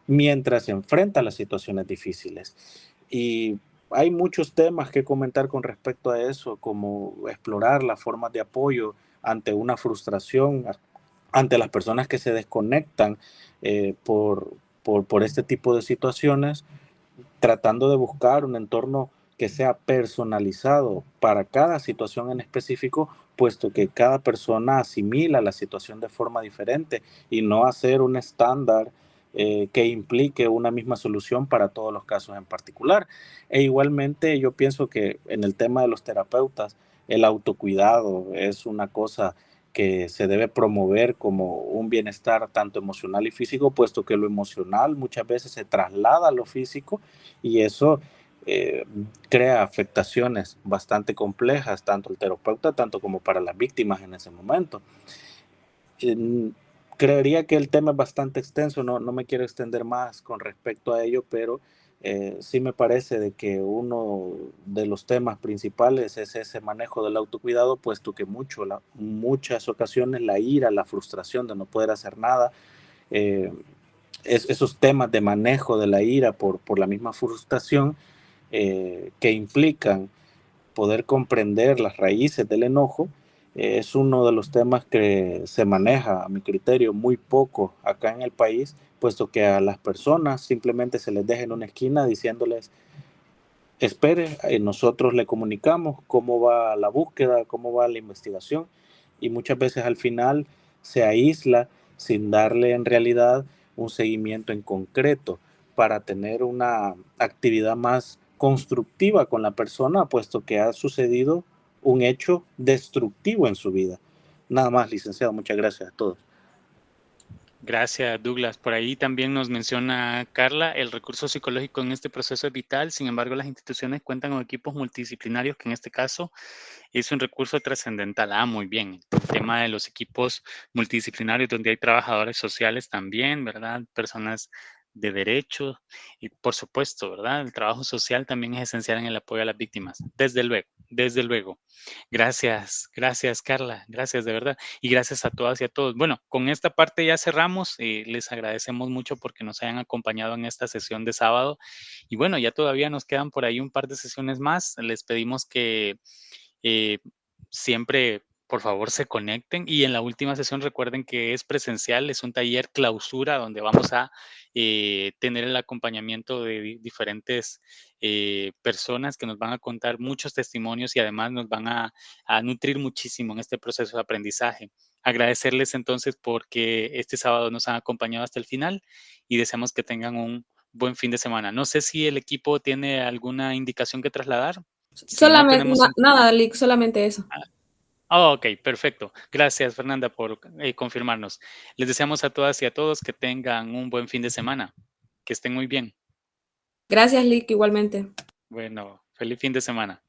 mientras se enfrenta a las situaciones difíciles. Y hay muchos temas que comentar con respecto a eso, como explorar las formas de apoyo ante una frustración, ante las personas que se desconectan por este tipo de situaciones, tratando de buscar un entorno que sea personalizado para cada situación en específico, puesto que cada persona asimila la situación de forma diferente y no hacer un estándar que implique una misma solución para todos los casos en particular. E igualmente yo pienso que en el tema de los terapeutas, el autocuidado es una cosa que se debe promover como un bienestar tanto emocional y físico, puesto que lo emocional muchas veces se traslada a lo físico y eso eh, crea afectaciones bastante complejas, tanto el terapeuta, tanto como para las víctimas en ese momento. Creería que el tema es bastante extenso, no me quiero extender más con respecto a ello, pero sí me parece de que uno de los temas principales es ese manejo del autocuidado, puesto que muchas ocasiones la ira, la frustración de no poder hacer nada, esos temas de manejo de la ira por la misma frustración que implican poder comprender las raíces del enojo, es uno de los temas que se maneja, a mi criterio, muy poco acá en el país, puesto que a las personas simplemente se les deja en una esquina diciéndoles, espere, nosotros le comunicamos cómo va la búsqueda, cómo va la investigación, y muchas veces al final se aísla sin darle en realidad un seguimiento en concreto para tener una actividad más constructiva con la persona, puesto que ha sucedido un hecho destructivo en su vida. Nada más, licenciado, muchas gracias a todos. Gracias, Douglas. Por ahí también nos menciona Carla, el recurso psicológico en este proceso es vital. Sin embargo, las instituciones cuentan con equipos multidisciplinarios, que en este caso es un recurso trascendental. Muy bien. El tema de los equipos multidisciplinarios, donde hay trabajadores sociales también, ¿verdad? Personas de derecho y, por supuesto, ¿verdad? El trabajo social también es esencial en el apoyo a las víctimas. Desde luego, desde luego. Gracias, gracias, Carla. Gracias, de verdad. Y gracias a todas y a todos. Bueno, con esta parte ya cerramos. Les agradecemos mucho porque nos hayan acompañado en esta sesión de sábado. Y bueno, ya todavía nos quedan por ahí un par de sesiones más. Les pedimos que siempre, por favor, se conecten. Y en la última sesión recuerden que es presencial, es un taller clausura donde vamos a tener el acompañamiento de diferentes personas que nos van a contar muchos testimonios y además nos van a nutrir muchísimo en este proceso de aprendizaje. Agradecerles entonces porque este sábado nos han acompañado hasta el final y deseamos que tengan un buen fin de semana. No sé si el equipo tiene alguna indicación que trasladar. Si no Solamente, tenemos... nada, Lick, solamente eso. Ok, perfecto. Gracias, Fernanda, por confirmarnos. Les deseamos a todas y a todos que tengan un buen fin de semana. Que estén muy bien. Gracias, Lick, igualmente. Bueno, feliz fin de semana.